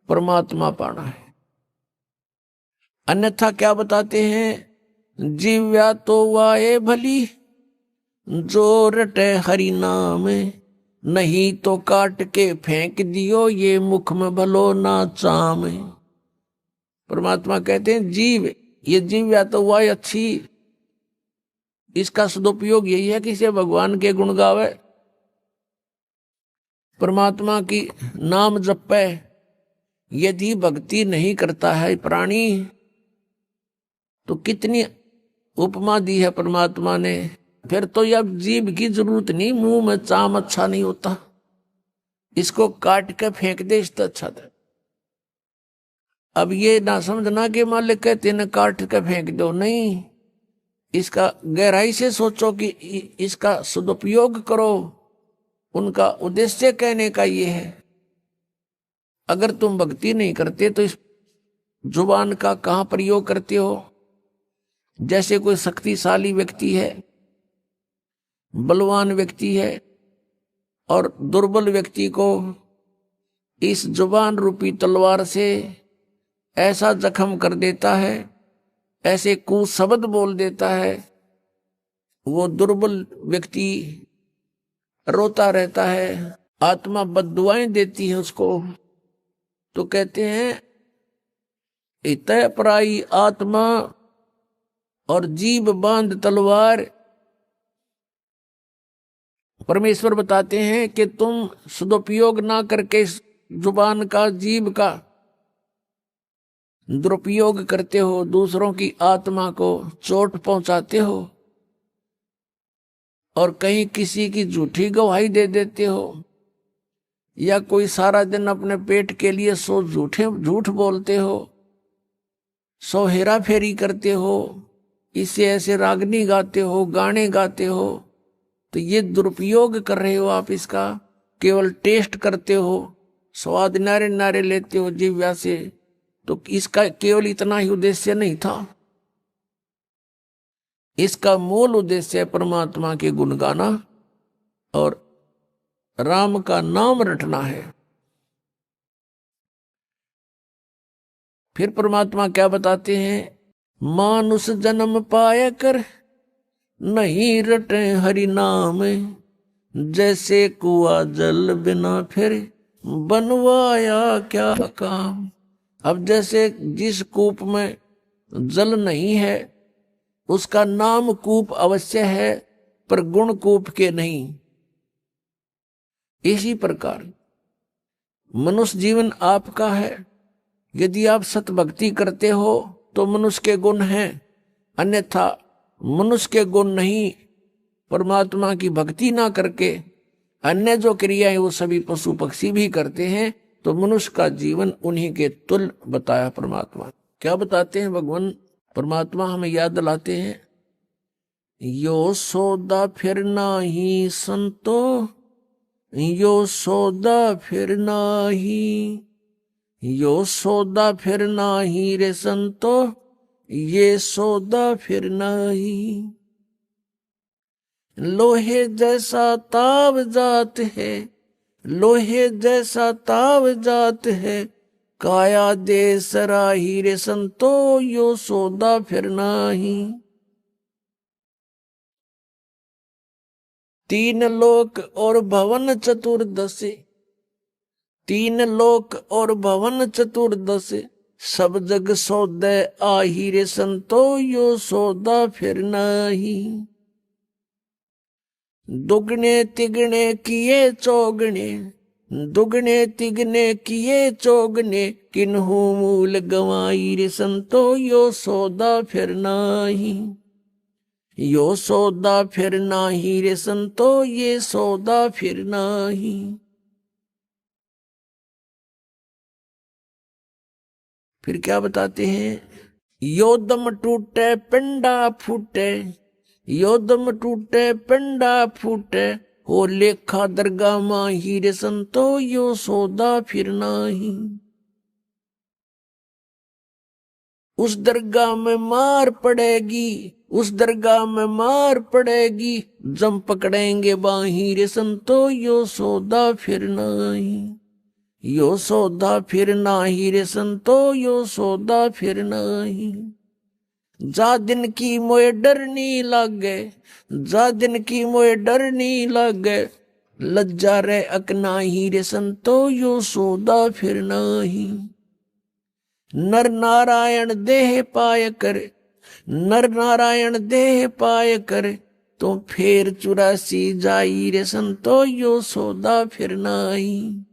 [SPEAKER 2] परमात्मा पाना है। अन्यथा क्या बताते हैं, जीव्या तो वाए भली जो रटे हरि नाम, नहीं तो काट के फेंक दियो ये मुख में भलो ना चाम। परमात्मा कहते हैं जीव, ये जीव या तो वाय अच्छी, इसका सदुपयोग यही है कि इसे भगवान के गुण गावे, परमात्मा की नाम जपे। यदि भक्ति नहीं करता है प्राणी, तो कितनी उपमा दी है परमात्मा ने। फिर तो यह जीव की जरूरत नहीं, मुंह में चाम अच्छा नहीं होता, इसको काट के फेंक दे इससे अच्छा था। अब ये ना समझना कि मालिक कहते न काट के फेंक दो, नहीं, इसका गहराई से सोचो कि इसका सदुपयोग करो। उनका उद्देश्य कहने का ये है, अगर तुम भक्ति नहीं करते तो इस जुबान का कहां प्रयोग करते हो। जैसे कोई शक्तिशाली व्यक्ति है, बलवान व्यक्ति है, और दुर्बल व्यक्ति को इस जुबान रूपी तलवार से ऐसा जख्म कर देता है, ऐसे कुशब्द बोल देता है, वो दुर्बल व्यक्ति रोता रहता है, आत्मा बद्दुआएं देती है उसको। तो कहते हैं इतः पराई आत्मा और जीभ बांध तलवार। परमेश्वर बताते हैं कि तुम सदुपयोग ना करके जुबान का, जीभ का दुरुपयोग करते हो, दूसरों की आत्मा को चोट पहुंचाते हो और कहीं किसी की झूठी गवाही दे देते हो, या कोई सारा दिन अपने पेट के लिए 100 झूठ बोलते हो, 100 हेरा फेरी करते हो, इससे ऐसे रागनी गाते हो, गाने गाते हो, तो ये दुरुपयोग कर रहे हो आप इसका। केवल टेस्ट करते हो, स्वाद नारे नारे लेते हो जिह्वा से, तो इसका केवल इतना ही उद्देश्य नहीं था। इसका मूल उद्देश्य परमात्मा के गुण गाना और राम का नाम रटना है। फिर परमात्मा क्या बताते हैं, मानुष जन्म पाया कर नहीं रटे हरि नाम, जैसे कुआ जल बिना फिर बनवाया क्या काम। अब जैसे जिस कूप में जल नहीं है उसका नाम कूप अवश्य है, पर गुण कूप के नहीं। इसी प्रकार मनुष्य जीवन आपका है। यदि आप सतभक्ति करते हो तो मनुष्य के गुण हैं, अन्यथा मनुष्य के गुण नहीं। परमात्मा की भक्ति ना करके अन्य जो क्रियाएं वो सभी पशु पक्षी भी करते हैं, तो मनुष्य का जीवन उन्हीं के तुल्य बताया परमात्मा। क्या बताते हैं भगवान परमात्मा, हमें याद दिलाते हैं, यो सौदा फिर नाही संतो, यो सौदा फिर नाही, यो सौदा फिर नाही रे संतो, ये सौदा फिर नाही। लोहे जैसा ताव जात है, लोहे जैसा ताव जात है, काया दे सराही रे संतो, यो सौदा फिर नाही। 3 लोक और भवन चतुर्दश, 3 लोक और भवन चतुर्दश, सब जग सौदे आही रे संतो, यो सौदा फिर नाही। दुगने तिगने किए चौगने, दुगने तिगने किए चौगने, किन्हू मूल गवाई रे संतो, यो सौदा फिर नाही। यो सौदा फिर नाही रे संतो, ये सौदा फिर नाही। फिर क्या बताते हैं, यो दम टूटे पिंडा फूटे, यो दम टूटे पिंडा फूटे, हो लेखा दरगाह माही रे संतो, यो सौदा फिर नाही। उस दरगाह में मार पड़ेगी, उस दरगाह में मार पड़ेगी, जम पकड़ेंगे बाही रे संतो, यो सौदा फिर नाही। यो सौदा फिर नाही रे संतो, यो सौदा फिर नाही। जा दिन की मोए डरनी लागे, जा दिन की मोए डरनी लागे, लज्जा रे अकनाही रे संतो, यो सौदा फिर नाही। नर नारायण देह पाय कर, नर नारायण देह पाय कर, तो फेर 84 जाई रे संतो, यो सौदा फिर नाही।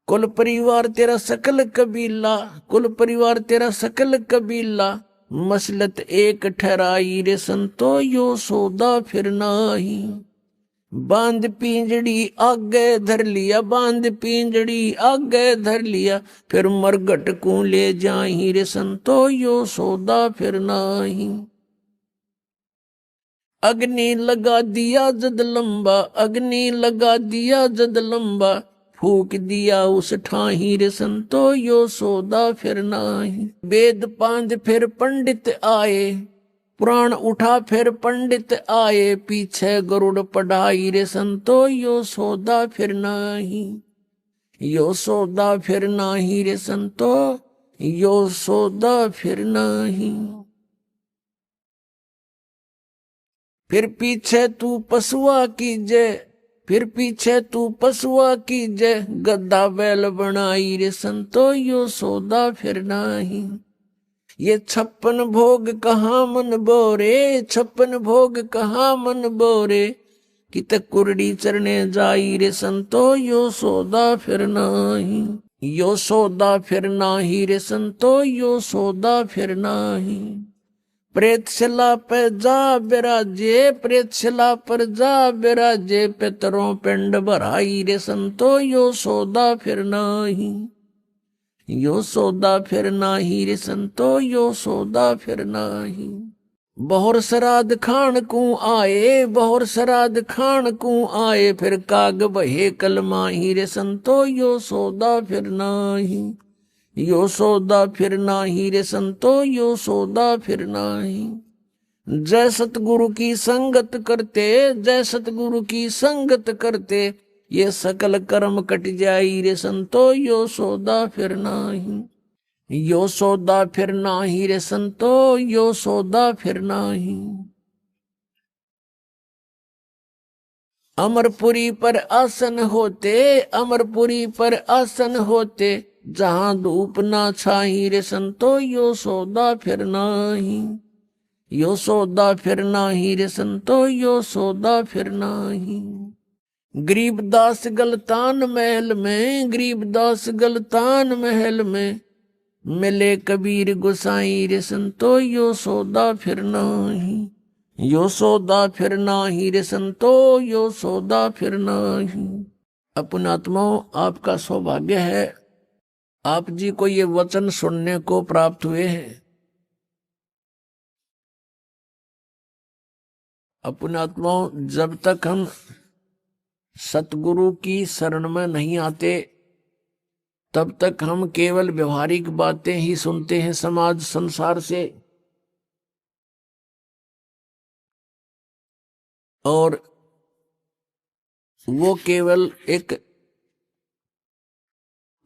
[SPEAKER 2] कुल परिवार तेरा सकल कबीला, कुल परिवार तेरा सकल कबीला, मसलत एक ठहराई रे संतो, यो सौदा फिर नाही। बांध पिंजड़ी आगे धर लिया, बांध पिंजड़ी आगे धर लिया, फिर मरघट को ले जाही रे संतो यो सौदा फिर नाही। अग्नि लगा दिया जद लंबा, अग्नि लगा दिया जद लंबा, फूक दिया उस ठाही रे संतो यो सौदा फिर नाही। वेद पांध फिर पंडित आए, पुराण उठा फिर पंडित आए, पीछे गरुड़ पढ़ाई रे संतो यो सौदा फिर नाही। यो सौदा फिर नाही रे संतो यो सौदा फिर नाही। फिर पीछे तू पशुआ कीजे, फिर पीछे तू पशुआ कीजे, गद्दा बैल बनाई रे संतो यो सौदा फिर नाही। ये 56 भोग कहाँ मन बोरे, 56 भोग कहाँ मन बोरे, कित कुरड़ी चरने जाई रे संतो यो सौदा फिर नाही। यो सौदा फिर नाही रे संतो यो सौदा फिर नाही। प्रेतशिला पे जा बिराजे, प्रेतशिला पर जा बिराजे, पितरों पिंड भराई रे संतो यो सौदा फिर नाही। यो सौदा फिर नाही रे संतो यो सौदा फिर नाही। बहुर श्राद्ध खान को आए, बहुर श्राद्ध खान को आए, फिर काग बहे कलमाही रे संतो यो सौदा फिर नाही। यो सौदा फिर नाही रे संतो यो सौदा फिर नाही। जय सतगुरु की संगत करते, जय सतगुरु की संगत करते, ये सकल कर्म कट जाई रे संतो यो सौदा फिर नाही। यो सौदा फिर नाही रे संतो यो सौदा फिर नाही। अमरपुरी पर आसन होते, अमरपुरी पर आसन होते, जहां धूप ना छाई रे संतो यो सौदा फिर नाही। यो सौदा फिर नाही रे संतो यो सौदा फिर नाही। गरीबदास गलतान महल में, गरीबदास गलतान महल में, मिले कबीर गोसाई रे संतो यो सौदा फिर नाही। यो सौदा फिर नाही रे संतो यो सौदा फिर नाही। अपनात्माओं, आपका सौभाग्य है, आप जी को ये वचन सुनने को प्राप्त हुए हैं। अपनात्माओं, जब तक हम सतगुरु की शरण में नहीं आते तब तक हम केवल व्यवहारिक बातें ही सुनते हैं समाज संसार से, और वो केवल एक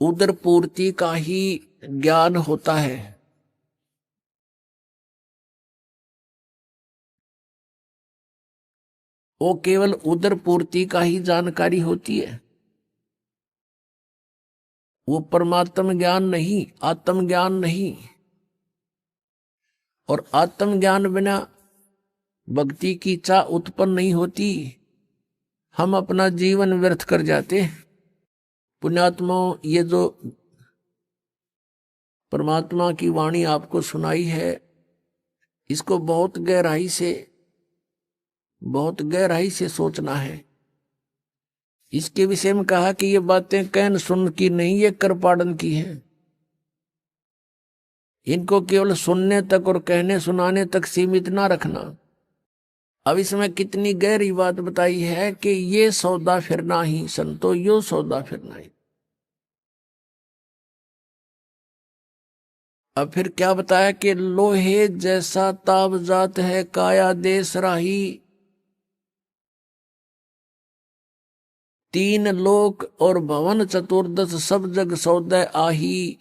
[SPEAKER 2] उदर पूर्ति का ही ज्ञान होता है। वो केवल उदर पूर्ति का ही जानकारी होती है, वो परमात्म ज्ञान नहीं, आत्म ज्ञान नहीं। और आत्म ज्ञान बिना भक्ति की चाह उत्पन्न नहीं होती, हम अपना जीवन व्यर्थ कर जाते हैं। पुण्यात्माओं, ये जो परमात्मा की वाणी आपको सुनाई है, इसको बहुत गहराई से सोचना है। इसके विषय में कहा कि ये बातें कहन सुन की नहीं, ये कृपाड़न की है। इनको केवल सुनने तक और कहने सुनाने तक सीमित ना रखना। अब इसमें कितनी गहरी बात बताई है कि ये सौदा फिरना ही संतो यो सौदा फिरना ही। अब फिर क्या बताया कि लोहे जैसा ताब जात है काया देश राही, 3 लोक और भवन चतुर्दश सब जग सौदे आही,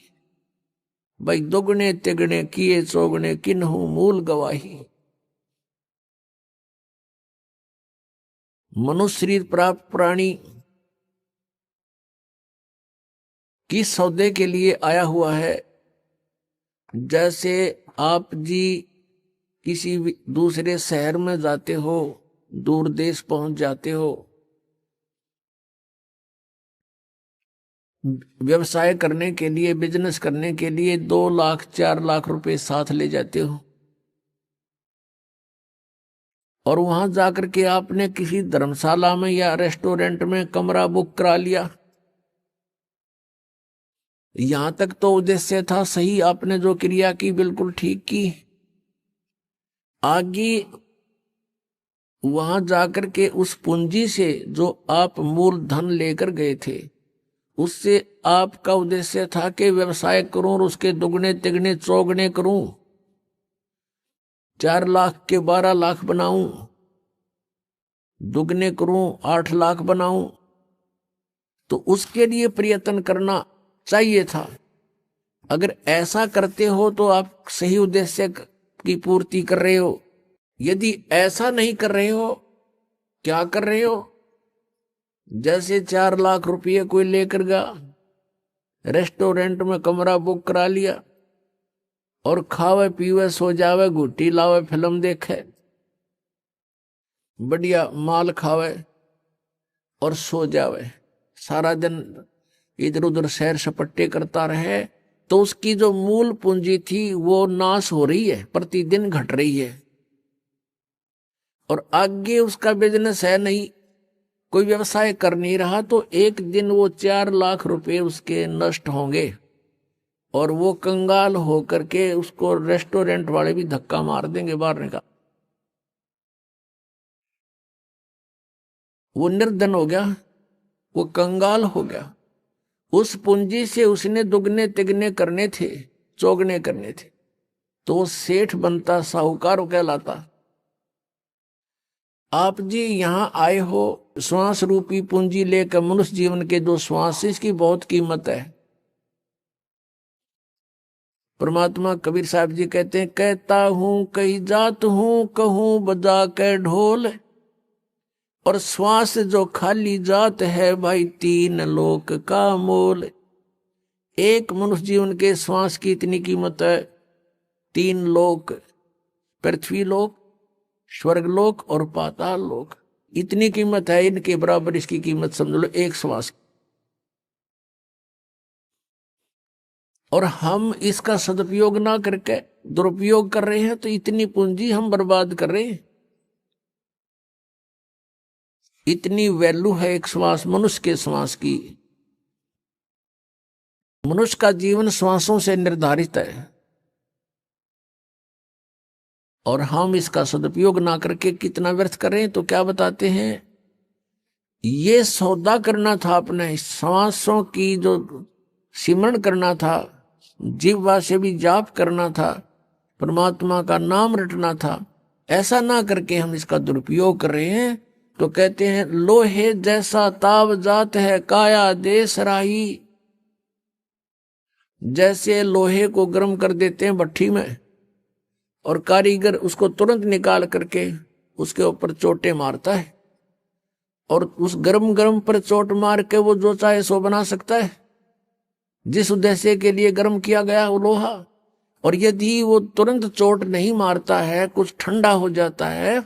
[SPEAKER 2] भाई दुगने तिगने किए चौगने किन्हू मूल गवाही। मनुष्य शरीर प्राप्त प्राणी किस सौदे के लिए आया हुआ है? जैसे आप जी किसी दूसरे शहर में जाते हो, दूर देश पहुंच जाते हो, व्यवसाय करने के लिए, बिजनेस करने के लिए 2 लाख 4 लाख रुपए साथ ले जाते हो, और वहां जाकर के आपने किसी धर्मशाला में या रेस्टोरेंट में कमरा बुक करा लिया, यहां तक तो उद्देश्य था सही, आपने जो क्रिया की बिल्कुल ठीक की। आगे वहां जाकर के उस पूंजी से जो आप मूल धन लेकर गए थे, उससे आपका उद्देश्य था कि व्यवसाय करूं और उसके दुगने तिगने चौगने करूं, 4 लाख के 12 लाख बनाऊं, दुगने करूं 8 लाख बनाऊं। तो उसके लिए प्रयत्न करना चाहिए था। अगर ऐसा करते हो तो आप सही उद्देश्य की पूर्ति कर रहे हो। यदि ऐसा नहीं कर रहे हो, क्या कर रहे हो? जैसे 4 लाख रुपये कोई लेकर गया, रेस्टोरेंट में कमरा बुक करा लिया और खावे पीवे सो जावे, घुट्टी लावे, फिल्म देखे, बढ़िया माल खावे और सो जावे, सारा दिन इधर उधर सैर सपट्टे करता रहे, तो उसकी जो मूल पूंजी थी वो नाश हो रही है, प्रतिदिन घट रही है। और आगे उसका बिजनेस है नहीं, कोई व्यवसाय कर नहीं रहा, तो एक दिन वो 4 लाख रुपए उसके नष्ट होंगे और वो कंगाल होकर के उसको रेस्टोरेंट वाले भी धक्का मार देंगे बाहर निकाल। वो निर्धन हो गया, वो कंगाल हो गया। उस पूंजी से उसने दुगने तिगने करने थे, चौगने करने थे, तो वो सेठ बनता, साहूकार कहलाता। आप जी यहां आए हो श्वास रूपी पूंजी लेकर, मनुष्य जीवन के 2 श्वास, इसकी बहुत कीमत है। परमात्मा कबीर साहब जी कहते हैं, कहता हूं कही जात हूं, कहूं बजा के ढोल, और श्वास जो खाली जात है भाई 3 लोक का मोल। एक मनुष्य जीवन के श्वास की इतनी कीमत है, 3 लोक, पृथ्वी लोक, स्वर्ग लोक और पाताल लोक, इतनी कीमत है। इनके बराबर इसकी कीमत समझ लो एक श्वास। और हम इसका सदुपयोग ना करके दुरुपयोग कर रहे हैं, तो इतनी पूंजी हम बर्बाद कर रहे हैं। इतनी वैल्यू है एक श्वास, मनुष्य के श्वास की। मनुष्य का जीवन श्वासों से निर्धारित है, और हम इसका सदुपयोग ना करके कितना व्यर्थ करें। तो क्या बताते हैं, ये सौदा करना था अपने श्वासों की, जो सिमरण करना था, जिह्वा से भी जाप करना था, परमात्मा का नाम रटना था, ऐसा ना करके हम इसका दुरुपयोग कर रहे हैं। तो कहते हैं, लोहे जैसा ताव जात है काया देश राही। जैसे लोहे को गर्म कर देते हैं भट्ठी में, और कारीगर उसको तुरंत निकाल करके उसके ऊपर चोटें मारता है, और उस गरम गरम पर चोट मार के वो जो चाहे सो बना सकता है, जिस उद्देश्य के लिए गर्म किया गया वो लोहा। और यदि वो तुरंत चोट नहीं मारता है, कुछ ठंडा हो जाता है,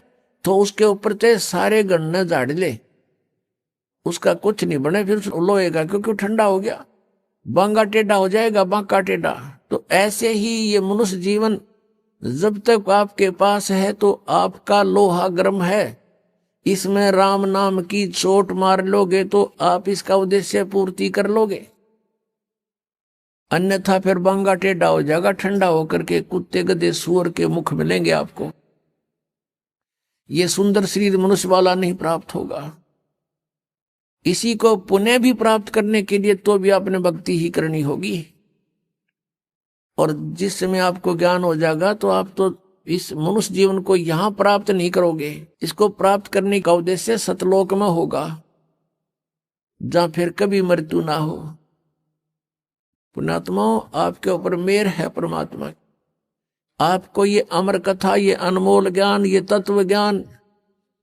[SPEAKER 2] तो उसके ऊपर चाहे सारे गन्ने झाड़ ले, उसका कुछ नहीं बने फिर लोहे का, क्योंकि ठंडा हो गया, बांगा टेढ़ा हो जाएगा, बांका टेढ़ा। तो ऐसे ही ये मनुष्य जीवन जब तक आपके पास है तो आपका लोहा गर्म है, इसमें राम नाम की चोट मार लोगे तो आप इसका उद्देश्य पूर्ति कर लोगे, अन्यथा फिर बांगा टेढ़ा हो जाएगा, ठंडा होकर के कुत्ते गधे सूअर के मुख मिलेंगे आपको। ये सुंदर शरीर मनुष्य वाला नहीं प्राप्त होगा। इसी को पुण्य भी प्राप्त करने के लिए तो भी आपने भक्ति ही करनी होगी, और जिस समय आपको ज्ञान हो जाएगा तो आप तो इस मनुष्य जीवन को यहां प्राप्त नहीं करोगे, इसको प्राप्त करने का उद्देश्य सतलोक में होगा, जहां फिर कभी मृत्यु ना हो। पुण्यात्माओं, आपके ऊपर मेहर है परमात्मा, आपको ये अमर कथा, ये अनमोल ज्ञान, ये तत्व ज्ञान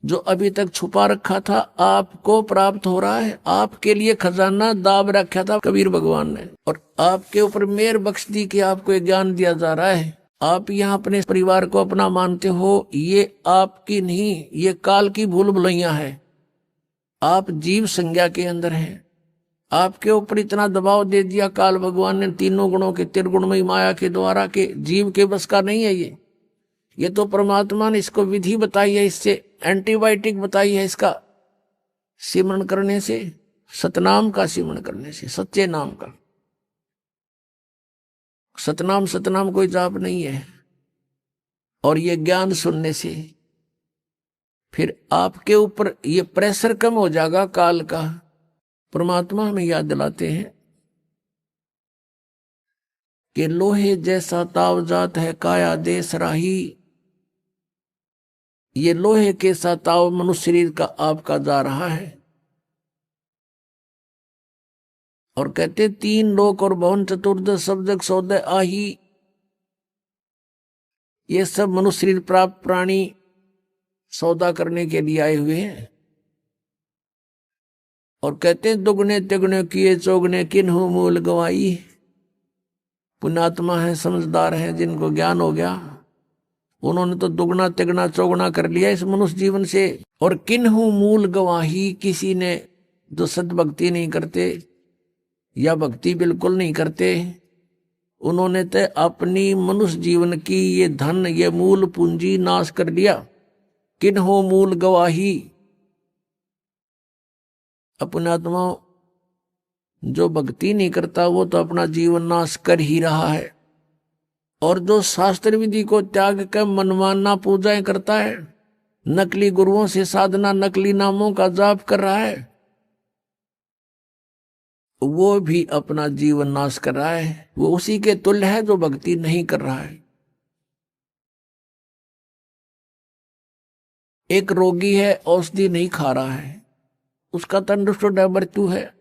[SPEAKER 2] जो अभी तक छुपा रखा था, आपको प्राप्त हो रहा है। आपके लिए खजाना दाब रखा था कबीर भगवान ने, और आपके ऊपर मेहर बख्श दी कि आपको ये ज्ञान दिया जा रहा है। आप यहाँ अपने परिवार को अपना मानते हो, ये आपकी नहीं, ये काल की भूल भुलैया है। आप जीव संज्ञा के अंदर हैं, आपके ऊपर इतना दबाव दे दिया काल भगवान ने, 3 गुणों के त्रिगुणमयी माया के द्वारा, के जीव के बस का नहीं है ये तो परमात्मा ने इसको विधि बताई है, इससे एंटीबायोटिक बताई है इसका सिमरण करने से, सतनाम का सिमरण करने से, सच्चे नाम का। सतनाम सतनाम कोई जाप नहीं है। और ये ज्ञान सुनने से फिर आपके ऊपर ये प्रेशर कम हो जाएगा काल का। परमात्मा हमें याद दिलाते हैं कि लोहे जैसा ताव जात है काया देश राही। ये लोहे के सा ताव मनुष्य शरीर का आपका जा रहा है। और कहते तीन लोक और भवन चतुर्दश सब जग सौदे आही। ये सब मनुष्य शरीर प्राप्त प्राणी सौदा करने के लिए आए हुए हैं। और कहते हैं दुगने तिगने किए चौगने किन्हु मूल गवाई। पुण्यात्मा है, समझदार है, जिनको ज्ञान हो गया, उन्होंने तो दुगना तिगना चौगुना कर लिया इस मनुष्य जीवन से। और किन्हु मूल गवाही, किसी ने जो सद्भक्ति नहीं करते या भक्ति बिल्कुल नहीं करते, उन्होंने तो अपनी मनुष्य जीवन की ये धन, ये मूल पूंजी नाश कर लिया। किन्हु मूल गवाही। अपनात्मा जो भक्ति नहीं करता वो तो अपना जीवन नाश कर ही रहा है। और जो शास्त्र विधि को त्याग कर मनमाना पूजाएं करता है, नकली गुरुओं से साधना, नकली नामों का जाप कर रहा है, वो भी अपना जीवन नाश कर रहा है। वो उसी के तुल्य है जो भक्ति नहीं कर रहा है। एक रोगी है, औषधि नहीं खा रहा है, उसका तंदुरुस्त मृत्यु है।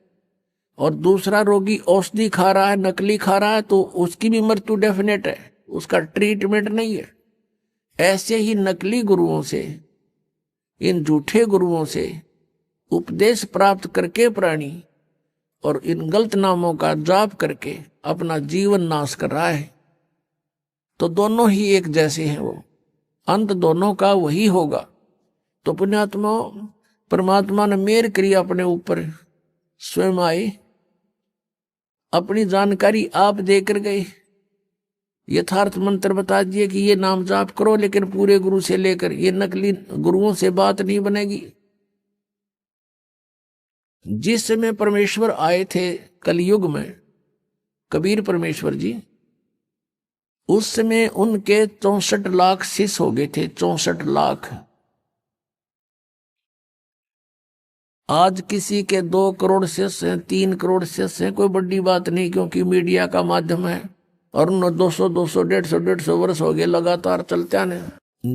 [SPEAKER 2] और दूसरा रोगी औषधि खा रहा है, नकली खा रहा है, तो उसकी भी मृत्यु डेफिनेट है, उसका ट्रीटमेंट नहीं है। ऐसे ही नकली गुरुओं से, इन झूठे गुरुओं से उपदेश प्राप्त करके प्राणी और इन गलत नामों का जाप करके अपना जीवन नाश कर रहा है। तो दोनों ही एक जैसे हैं, वो अंत दोनों का वही होगा। तो पुण्यात्मा, परमात्मा ने मेहर करी अपने ऊपर, स्वयं आए, अपनी जानकारी आप देकर गए, यथार्थ मंत्र बता दिए कि ये नाम जाप करो, लेकिन पूरे गुरु से लेकर, ये नकली गुरुओं से बात नहीं बनेगी। जिस समय परमेश्वर आए थे कलयुग में, कबीर परमेश्वर जी, उस समय उनके 64 लाख शिष्य हो गए थे, 64 लाख। आज किसी के 2 करोड़ शिष्य हैं, 3 करोड़ शिष्य हैं, कोई बड़ी बात नहीं, क्योंकि मीडिया का माध्यम है। और 200 150 वर्ष हो गए लगातार चलते आने।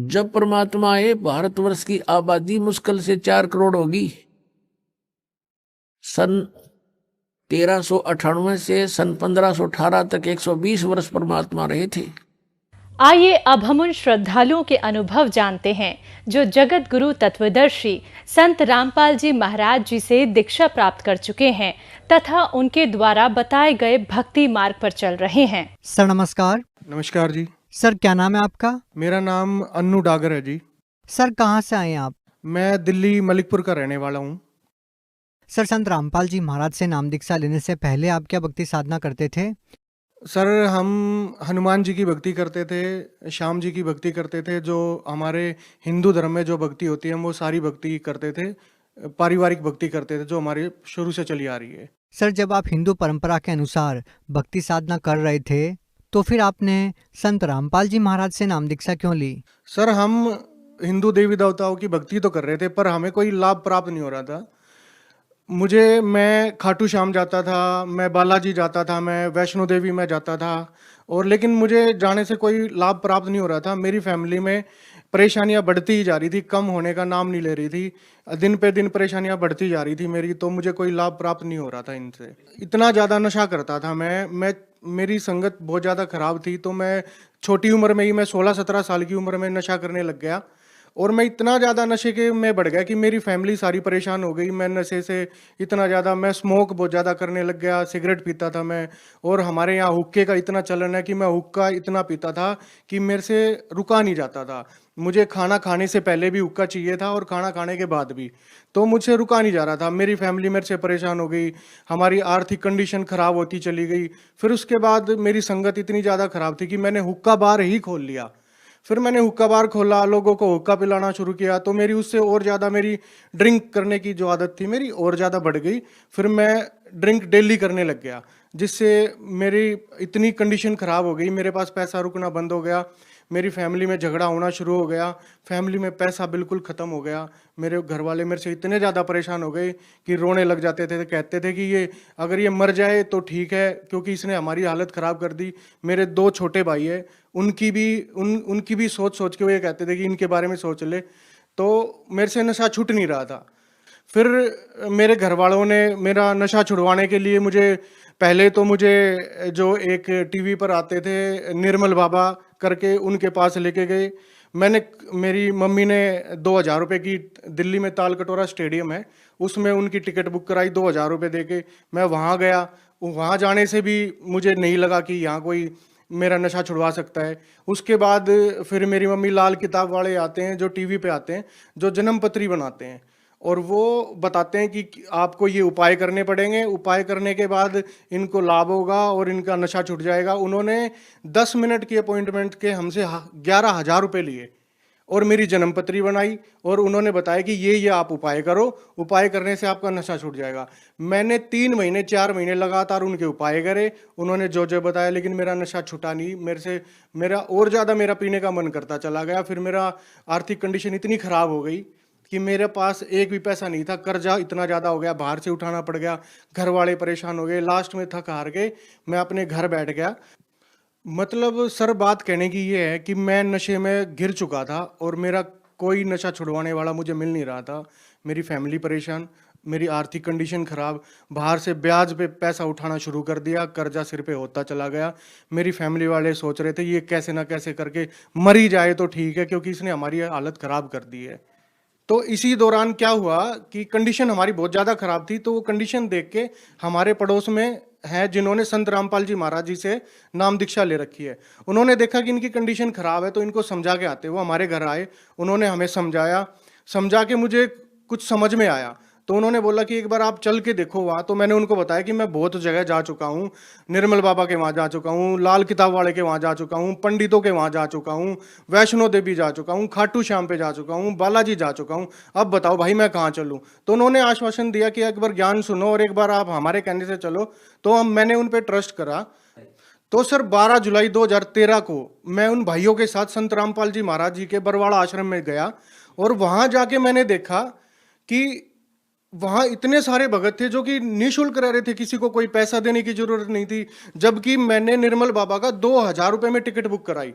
[SPEAKER 2] जब परमात्मा आए, भारतवर्ष की आबादी मुश्किल से 4 करोड़ होगी। सन 1398 से सन 1518 तक 120 वर्ष परमात्मा रहे थे।
[SPEAKER 3] आइए अब हम उन श्रद्धालुओं के अनुभव जानते हैं जो जगत गुरु तत्वदर्शी संत रामपाल जी महाराज जी से दीक्षा प्राप्त कर चुके हैं तथा उनके द्वारा बताए गए भक्ति मार्ग पर चल रहे हैं।
[SPEAKER 4] सर नमस्कार।
[SPEAKER 5] नमस्कार जी।
[SPEAKER 4] सर क्या नाम है आपका?
[SPEAKER 5] मेरा नाम अन्नू डागर है जी।
[SPEAKER 4] सर कहाँ से आए हैं आप?
[SPEAKER 5] मैं दिल्ली मलिकपुर का रहने वाला हूँ।
[SPEAKER 4] सर संत रामपाल जी महाराज से नाम दीक्षा लेने से पहले आप क्या भक्ति साधना करते थे?
[SPEAKER 5] सर हम हनुमान जी की भक्ति करते थे, श्याम जी की भक्ति करते थे। जो हमारे हिंदू धर्म में जो भक्ति होती है, हम वो सारी भक्ति करते थे। पारिवारिक भक्ति करते थे जो हमारे शुरू से चली आ रही है।
[SPEAKER 4] सर जब आप हिंदू परंपरा के अनुसार भक्ति साधना कर रहे थे तो फिर आपने संत रामपाल जी महाराज से नाम दीक्षा क्यों ली?
[SPEAKER 5] सर हम हिंदू देवी देवताओं की भक्ति तो कर रहे थे, पर हमें कोई लाभ प्राप्त नहीं हो रहा था। मैं खाटू श्याम जाता था, मैं बालाजी जाता था, मैं वैष्णो देवी में जाता था, और लेकिन मुझे जाने से कोई लाभ प्राप्त नहीं हो रहा था। मेरी फैमिली में परेशानियां बढ़ती ही जा रही थी, कम होने का नाम नहीं ले रही थी। दिन पे दिन परेशानियां बढ़ती जा रही थी मेरी, तो मुझे कोई लाभ प्राप्त नहीं हो रहा था इनसे। इतना ज़्यादा नशा करता था मैं मेरी संगत बहुत ज़्यादा खराब थी, तो मैं छोटी उम्र में ही, मैं 16-17 साल की उम्र में नशा करने लग गया। और मैं इतना ज़्यादा नशे के में बढ़ गया कि मेरी फैमिली सारी परेशान हो गई। मैं नशे से इतना ज़्यादा, मैं स्मोक बहुत ज़्यादा करने लग गया, सिगरेट पीता था मैं। और हमारे यहाँ हुक्के का इतना चलन है कि मैं हुक्का इतना पीता था कि मेरे से रुका नहीं जाता था। मुझे खाना खाने से पहले भी हुक्का चाहिए था और खाना खाने के बाद भी, तो मुझसे रुका नहीं जा रहा था। मेरी फैमिली मेरे से परेशान हो गई, हमारी आर्थिक कंडीशन ख़राब होती चली गई। फिर उसके बाद मेरी संगत इतनी ज़्यादा ख़राब थी कि मैंने हुक्का बार ही खोल लिया। फिर मैंने हुक्का बार खोला, लोगों को हुक्का पिलाना शुरू किया, तो मेरी उससे और ज़्यादा मेरी ड्रिंक करने की जो आदत थी मेरी और ज़्यादा बढ़ गई। फिर मैं ड्रिंक डेली करने लग गया, जिससे मेरी इतनी कंडीशन ख़राब हो गई, मेरे पास पैसा रुकना बंद हो गया, मेरी फैमिली में झगड़ा होना शुरू हो गया, फैमिली में पैसा बिल्कुल ख़त्म हो गया। मेरे घर वाले मेरे से इतने ज़्यादा परेशान हो गए कि रोने लग जाते थे, कहते थे कि ये अगर ये मर जाए तो ठीक है, क्योंकि इसने हमारी हालत ख़राब कर दी। मेरे 2 छोटे भाई है, उनकी भी सोच के वो ये कहते थे कि इनके बारे में सोच ले। तो मेरे से नशा छूट नहीं रहा था। फिर मेरे घर वालों ने मेरा नशा छुड़वाने के लिए पहले तो मुझे जो एक टीवी पर आते थे निर्मल बाबा करके, उनके पास लेके गए। मेरी मम्मी ने 2000 रुपये की, दिल्ली में ताल कटोरा स्टेडियम है, उसमें उनकी टिकट बुक कराई 2000 रुपये दे के। मैं वहाँ गया, वहाँ जाने से भी मुझे नहीं लगा कि यहाँ कोई मेरा नशा छुड़वा सकता है। उसके बाद फिर मेरी मम्मी लाल किताब वाले आते हैं, जो टीवी पे आते हैं, जो जन्म पत्री बनाते हैं, और वो बताते हैं कि आपको ये उपाय करने पड़ेंगे, उपाय करने के बाद इनको लाभ होगा और इनका नशा छूट जाएगा। उन्होंने 10 मिनट की अपॉइंटमेंट के हमसे 11,000 रुपये लिए और मेरी जन्मपत्री बनाई, और उन्होंने बताया कि ये आप उपाय करो, उपाय करने से आपका नशा छूट जाएगा। मैंने 3 महीने 4 महीने लगातार उनके उपाय करे, उन्होंने जो बताया, लेकिन मेरा नशा छूटा नहीं। मेरा और ज़्यादा मेरा पीने का मन करता चला गया। फिर मेरा आर्थिक कंडीशन इतनी ख़राब हो गई कि मेरे पास एक भी पैसा नहीं था, कर्जा इतना ज़्यादा हो गया, बाहर से उठाना पड़ गया, घर वाले परेशान हो गए। लास्ट में थक हार के मैं अपने घर बैठ गया। मतलब सर, बात कहने की ये है कि मैं नशे में गिर चुका था और मेरा कोई नशा छुड़वाने वाला मुझे मिल नहीं रहा था। मेरी फैमिली परेशान, मेरी आर्थिक कंडीशन ख़राब, बाहर से ब्याज पे पैसा उठाना शुरू कर दिया, कर्जा सिर पे होता चला गया। मेरी फैमिली वाले सोच रहे थे ये कैसे ना कैसे करके मर ही जाए तो ठीक है, क्योंकि इसने हमारी हालत ख़राब कर दी है। तो इसी दौरान क्या हुआ कि कंडीशन हमारी बहुत ज़्यादा ख़राब थी, तो वो कंडीशन देख के हमारे पड़ोस में है जिन्होंने संत रामपाल जी महाराज जी से नाम दीक्षा ले रखी है, उन्होंने देखा कि इनकी कंडीशन ख़राब है तो इनको समझा के आते। वो हमारे घर आए, उन्होंने हमें समझा के मुझे कुछ समझ में आया, तो उन्होंने बोला कि एक बार आप चल के देखो वहाँ। तो मैंने उनको बताया कि मैं बहुत जगह जा चुका हूँ, निर्मल बाबा के वहाँ जा चुका हूँ, लाल किताब वाले के वहाँ जा चुका हूँ, पंडितों के वहाँ जा चुका हूँ, वैष्णो देवी जा चुका हूँ, खाटू श्याम पे जा चुका हूँ, बालाजी जा चुका हूँ, अब बताओ भाई मैं कहाँ चलूँ। तो उन्होंने आश्वासन दिया कि एक बार ज्ञान सुनो और एक बार आप हमारे कहने से चलो। तो मैंने उन पर ट्रस्ट करा। तो सर 12 जुलाई 2013 को मैं उन भाइयों के साथ संत रामपाल जी महाराज जी के बरवाड़ा आश्रम में गया, और वहाँ जाके मैंने देखा कि वहाँ इतने सारे भगत थे जो कि निःशुल्क रह रहे थे, किसी को कोई पैसा देने की जरूरत नहीं थी। जबकि मैंने निर्मल बाबा का 2000 रुपये में टिकट बुक कराई।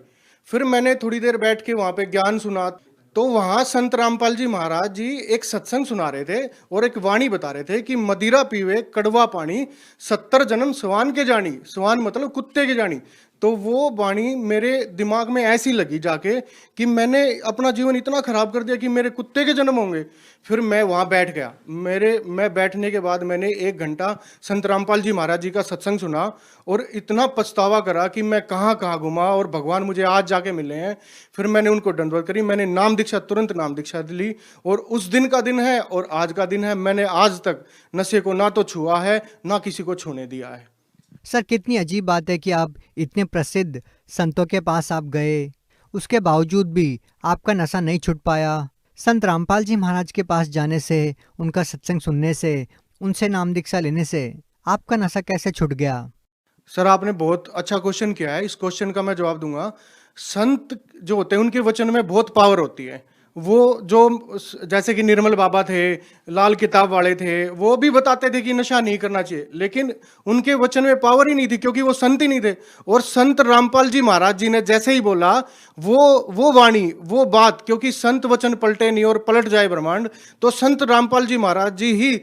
[SPEAKER 5] फिर मैंने थोड़ी देर बैठ के वहाँ पे ज्ञान सुना, तो वहाँ संत रामपाल जी महाराज जी एक सत्संग सुना रहे थे और एक वाणी बता रहे थे कि मदिरा पीवे कड़वा पानी, 70 जन्म स्वान के जानी। स्वान मतलब कुत्ते के जानी। तो वो वाणी मेरे दिमाग में ऐसी लगी जाके कि मैंने अपना जीवन इतना खराब कर दिया कि मेरे कुत्ते के जन्म होंगे। फिर मैं वहाँ बैठ गया। मैं बैठने के बाद मैंने 1 घंटा संत रामपाल जी महाराज जी का सत्संग सुना और इतना पछतावा करा कि मैं कहाँ कहाँ घुमा और भगवान मुझे आज जाके मिले हैं। फिर मैंने उनको दंडवत करी, मैंने नाम दीक्षा, तुरंत नाम दीक्षा ली, और उस दिन का दिन है और आज का दिन है। मैंने आज तक नशे को ना तो छुआ है ना किसी को छूने दिया है।
[SPEAKER 4] सर, कितनी अजीब बात है कि आप इतने प्रसिद्ध संतों के पास आप गए, उसके बावजूद भी आपका नशा नहीं छूट पाया। संत रामपाल जी महाराज के पास जाने से, उनका सत्संग सुनने से, उनसे नाम दीक्षा लेने से आपका नशा कैसे छूट गया?
[SPEAKER 5] सर, आपने बहुत अच्छा क्वेश्चन किया है। इस क्वेश्चन का मैं जवाब दूंगा। संत जो होते हैं उनके वचन में बहुत पावर होती है। वो जो जैसे कि निर्मल बाबा थे, लाल किताब वाले थे, वो भी बताते थे कि नशा नहीं करना चाहिए, लेकिन उनके वचन में पावर ही नहीं थी क्योंकि वो संत ही नहीं थे। और संत रामपाल जी महाराज जी ने जैसे ही बोला वो वाणी, वो बात, क्योंकि संत वचन पलटे नहीं और पलट जाए ब्रह्मांड, तो संत रामपाल जी महाराज जी ही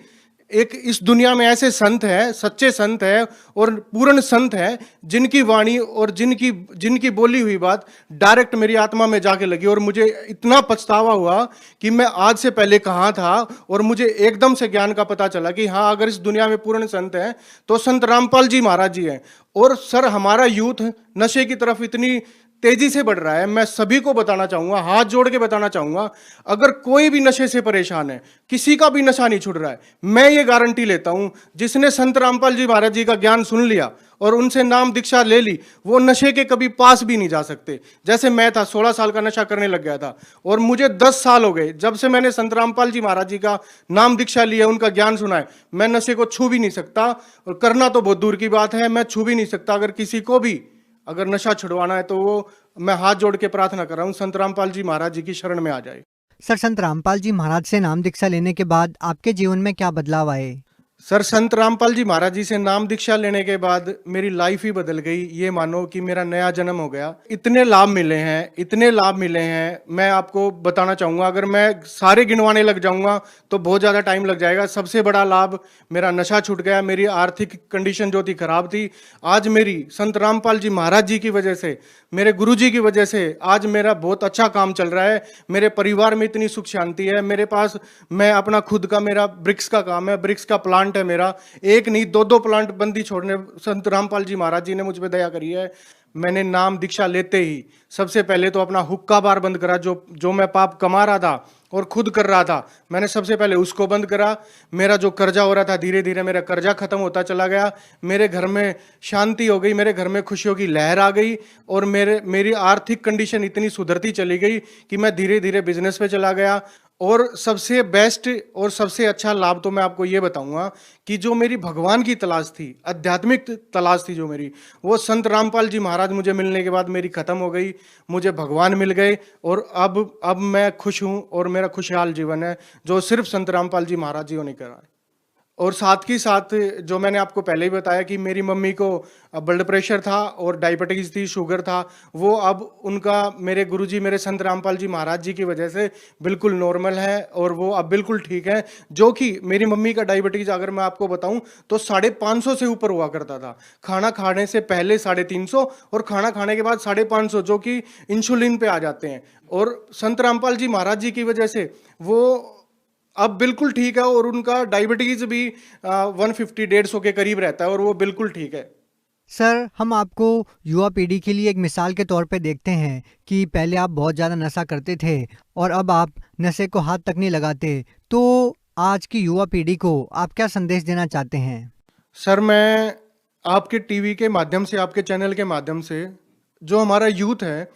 [SPEAKER 5] एक इस दुनिया में ऐसे संत हैं, सच्चे संत हैं और पूर्ण संत हैं, जिनकी वाणी और जिनकी बोली हुई बात डायरेक्ट मेरी आत्मा में जाके लगी। और मुझे इतना पछतावा हुआ कि मैं आज से पहले कहाँ था, और मुझे एकदम से ज्ञान का पता चला कि हाँ, अगर इस दुनिया में पूर्ण संत हैं तो संत रामपाल जी महाराज जी हैं। और सर, हमारा यूथ नशे की तरफ इतनी तेजी से बढ़ रहा है। मैं सभी को बताना चाहूंगा, हाथ जोड़ के बताना चाहूंगा, अगर कोई भी नशे से परेशान है, किसी का भी नशा नहीं छूट रहा है, मैं ये गारंटी लेता हूं, जिसने संत रामपाल जी महाराज जी का ज्ञान सुन लिया और उनसे नाम दीक्षा ले ली, वो नशे के कभी पास भी नहीं जा सकते। जैसे मैं था, 16 साल का नशा करने लग गया था और मुझे 10 साल हो गए जब से मैंने संत रामपाल जी महाराज जी का नाम दीक्षा लिया, उनका ज्ञान सुना है। मैं नशे को छू भी नहीं सकता और करना तो बहुत दूर की बात है, मैं छू भी नहीं सकता। अगर किसी को भी अगर नशा छुड़वाना है तो वो मैं हाथ जोड़ के प्रार्थना कर रहा हूँ, संत रामपाल जी महाराज जी की शरण में आ जाए।
[SPEAKER 4] सर, संत रामपाल जी महाराज से नाम दीक्षा लेने के बाद आपके जीवन में क्या बदलाव आए?
[SPEAKER 5] सर, संत रामपाल जी महाराज जी से नाम दीक्षा लेने के बाद मेरी लाइफ ही बदल गई। ये मानो कि मेरा नया जन्म हो गया। इतने लाभ मिले हैं, इतने लाभ मिले हैं, मैं आपको बताना चाहूँगा। अगर मैं सारे गिनवाने लग जाऊँगा तो बहुत ज़्यादा टाइम लग जाएगा। सबसे बड़ा लाभ, मेरा नशा छूट गया। मेरी आर्थिक कंडीशन जो थी खराब थी, आज मेरी संत रामपाल जी महाराज जी की वजह से, मेरे गुरु जी की वजह से आज मेरा बहुत अच्छा काम चल रहा है। मेरे परिवार में इतनी सुख शांति है। मेरे पास, मैं अपना खुद का, मेरा ब्रिक्स का काम है, ब्रिक्स का प्लांट है मेरा। एक नहीं, 2-2 प्लांट बंदी छोड़ने संत रामपाल जी महाराज जी ने मुझ पे दया करी है। मैंने नाम दीक्षा लेते ही सबसे पहले तो अपना हुक्का बार बंद करा। जो मैं पाप कमा रहा था और खुद कर रहा था, मैंने सबसे पहले उसको बंद करा। मेरा जो कर्जा हो रहा था, धीरे धीरे मेरा कर्जा खत्म होता चला गया। मेरे घर में शांति हो गई, मेरे घर में खुशियों की लहर आ गई और मेरी आर्थिक कंडीशन इतनी सुधरती चली गई कि मैं धीरे धीरे बिजनेस पे चला गया। और सबसे बेस्ट और सबसे अच्छा लाभ तो मैं आपको ये बताऊंगा कि जो मेरी भगवान की तलाश थी, आध्यात्मिक तलाश थी जो मेरी, वो संत रामपाल जी महाराज मुझे मिलने के बाद मेरी खत्म हो गई। मुझे भगवान मिल गए और अब मैं खुश हूँ और मेरा खुशहाल जीवन है, जो सिर्फ संत रामपाल जी महाराज जी ने करा है। और साथ ही साथ जो मैंने आपको पहले ही बताया कि मेरी मम्मी को ब्लड प्रेशर था और डायबिटीज थी, शुगर था, वो अब उनका, मेरे गुरुजी, मेरे संत रामपाल जी महाराज जी की वजह से बिल्कुल नॉर्मल है और वो अब बिल्कुल ठीक है। जो कि मेरी मम्मी का डायबिटीज, अगर मैं आपको बताऊं तो 550 से ऊपर हुआ करता था। खाना खाने से पहले 350 और खाना खाने के बाद 550, जो कि इंसुलिन पे आ जाते हैं। और संत रामपाल जी महाराज जी की वजह से वो अब बिल्कुल ठीक है और उनका डायबिटीज भी 150-150 के करीब रहता है और वो बिल्कुल ठीक है।
[SPEAKER 4] सर, हम आपको युवा पीढ़ी के लिए एक मिसाल के तौर पे देखते हैं कि पहले आप बहुत ज़्यादा नशा करते थे और अब आप नशे को हाथ तक नहीं लगाते, तो आज की युवा पीढ़ी को आप क्या संदेश देना चाहते हैं?
[SPEAKER 5] सर, मैं आपके टीवी के माध्यम से, आपके चैनल के माध्यम से, जो हमारा यूथ है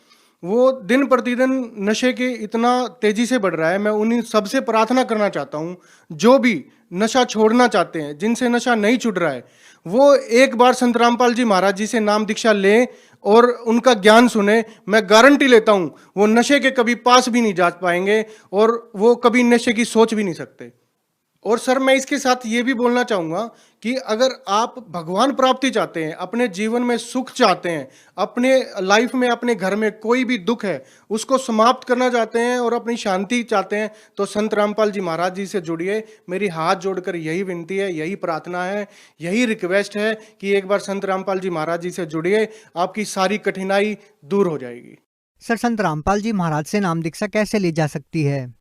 [SPEAKER 5] वो दिन प्रतिदिन नशे के इतना तेजी से बढ़ रहा है, मैं उन्हीं सबसे प्रार्थना करना चाहता हूँ, जो भी नशा छोड़ना चाहते हैं, जिनसे नशा नहीं छूट रहा है, वो एक बार संत रामपाल जी महाराज जी से नाम दीक्षा लें और उनका ज्ञान सुने। मैं गारंटी लेता हूँ वो नशे के कभी पास भी नहीं जा पाएंगे और वो कभी नशे की सोच भी नहीं सकते। और सर, मैं इसके साथ ये भी बोलना चाहूँगा कि अगर आप भगवान प्राप्ति चाहते हैं, अपने जीवन में सुख चाहते हैं, अपने लाइफ में, अपने घर में कोई भी दुख है उसको समाप्त करना चाहते हैं और अपनी शांति चाहते हैं, तो संत रामपाल जी महाराज जी से जुड़िए। मेरी हाथ जोड़कर यही विनती है, यही प्रार्थना है, यही रिक्वेस्ट है कि एक बार संत रामपाल जी महाराज जी से जुड़िए, आपकी सारी कठिनाई दूर हो जाएगी।
[SPEAKER 4] सर, संत रामपाल जी महाराज से नाम दीक्षा कैसे ली जा सकती है?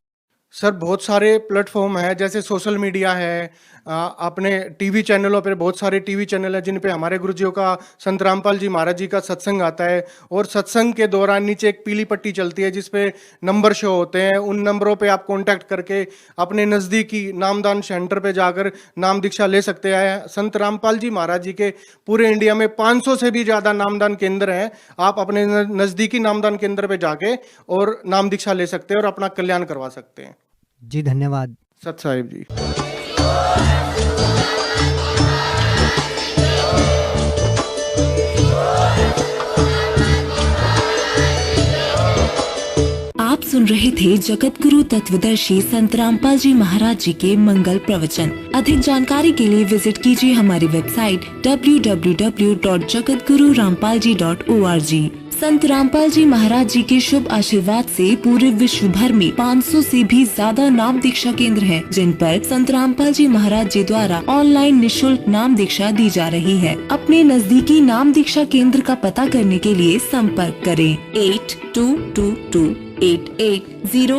[SPEAKER 5] सर, बहुत सारे प्लेटफॉर्म है, जैसे सोशल मीडिया है, अपने टीवी चैनलों पर बहुत सारे टीवी चैनल है जिन पे हमारे गुरुजियों का, संत रामपाल जी महाराज जी का सत्संग आता है और सत्संग के दौरान नीचे एक पीली पट्टी चलती है जिस पे नंबर शो होते हैं। उन नंबरों पे आप कांटेक्ट करके अपने नज़दीकी नामदान सेंटर पे जाकर नाम दीक्षा ले सकते हैं। संत रामपाल जी महाराज जी के पूरे इंडिया में 500 से भी ज़्यादा नामदान केंद्र हैं। आप अपने नज़दीकी नामदान केंद्र पे जाके और नाम दीक्षा ले सकते हैं और अपना कल्याण करवा सकते हैं।
[SPEAKER 4] जी, धन्यवाद।
[SPEAKER 5] सत साहिब जी।
[SPEAKER 6] आप सुन रहे थे जगत गुरु तत्वदर्शी संत रामपाल जी महाराज जी के मंगल प्रवचन। अधिक जानकारी के लिए विजिट कीजिए हमारी वेबसाइट www.jagatgururampalji.org। संत रामपाल जी महाराज जी के शुभ आशीर्वाद से पूरे विश्व भर में 500 से भी ज्यादा नाम दीक्षा केंद्र हैं, जिन पर संत रामपाल जी महाराज जी द्वारा ऑनलाइन निशुल्क नाम दीक्षा दी जा रही है। अपने नजदीकी नाम दीक्षा केंद्र का पता करने के लिए संपर्क करें 82228880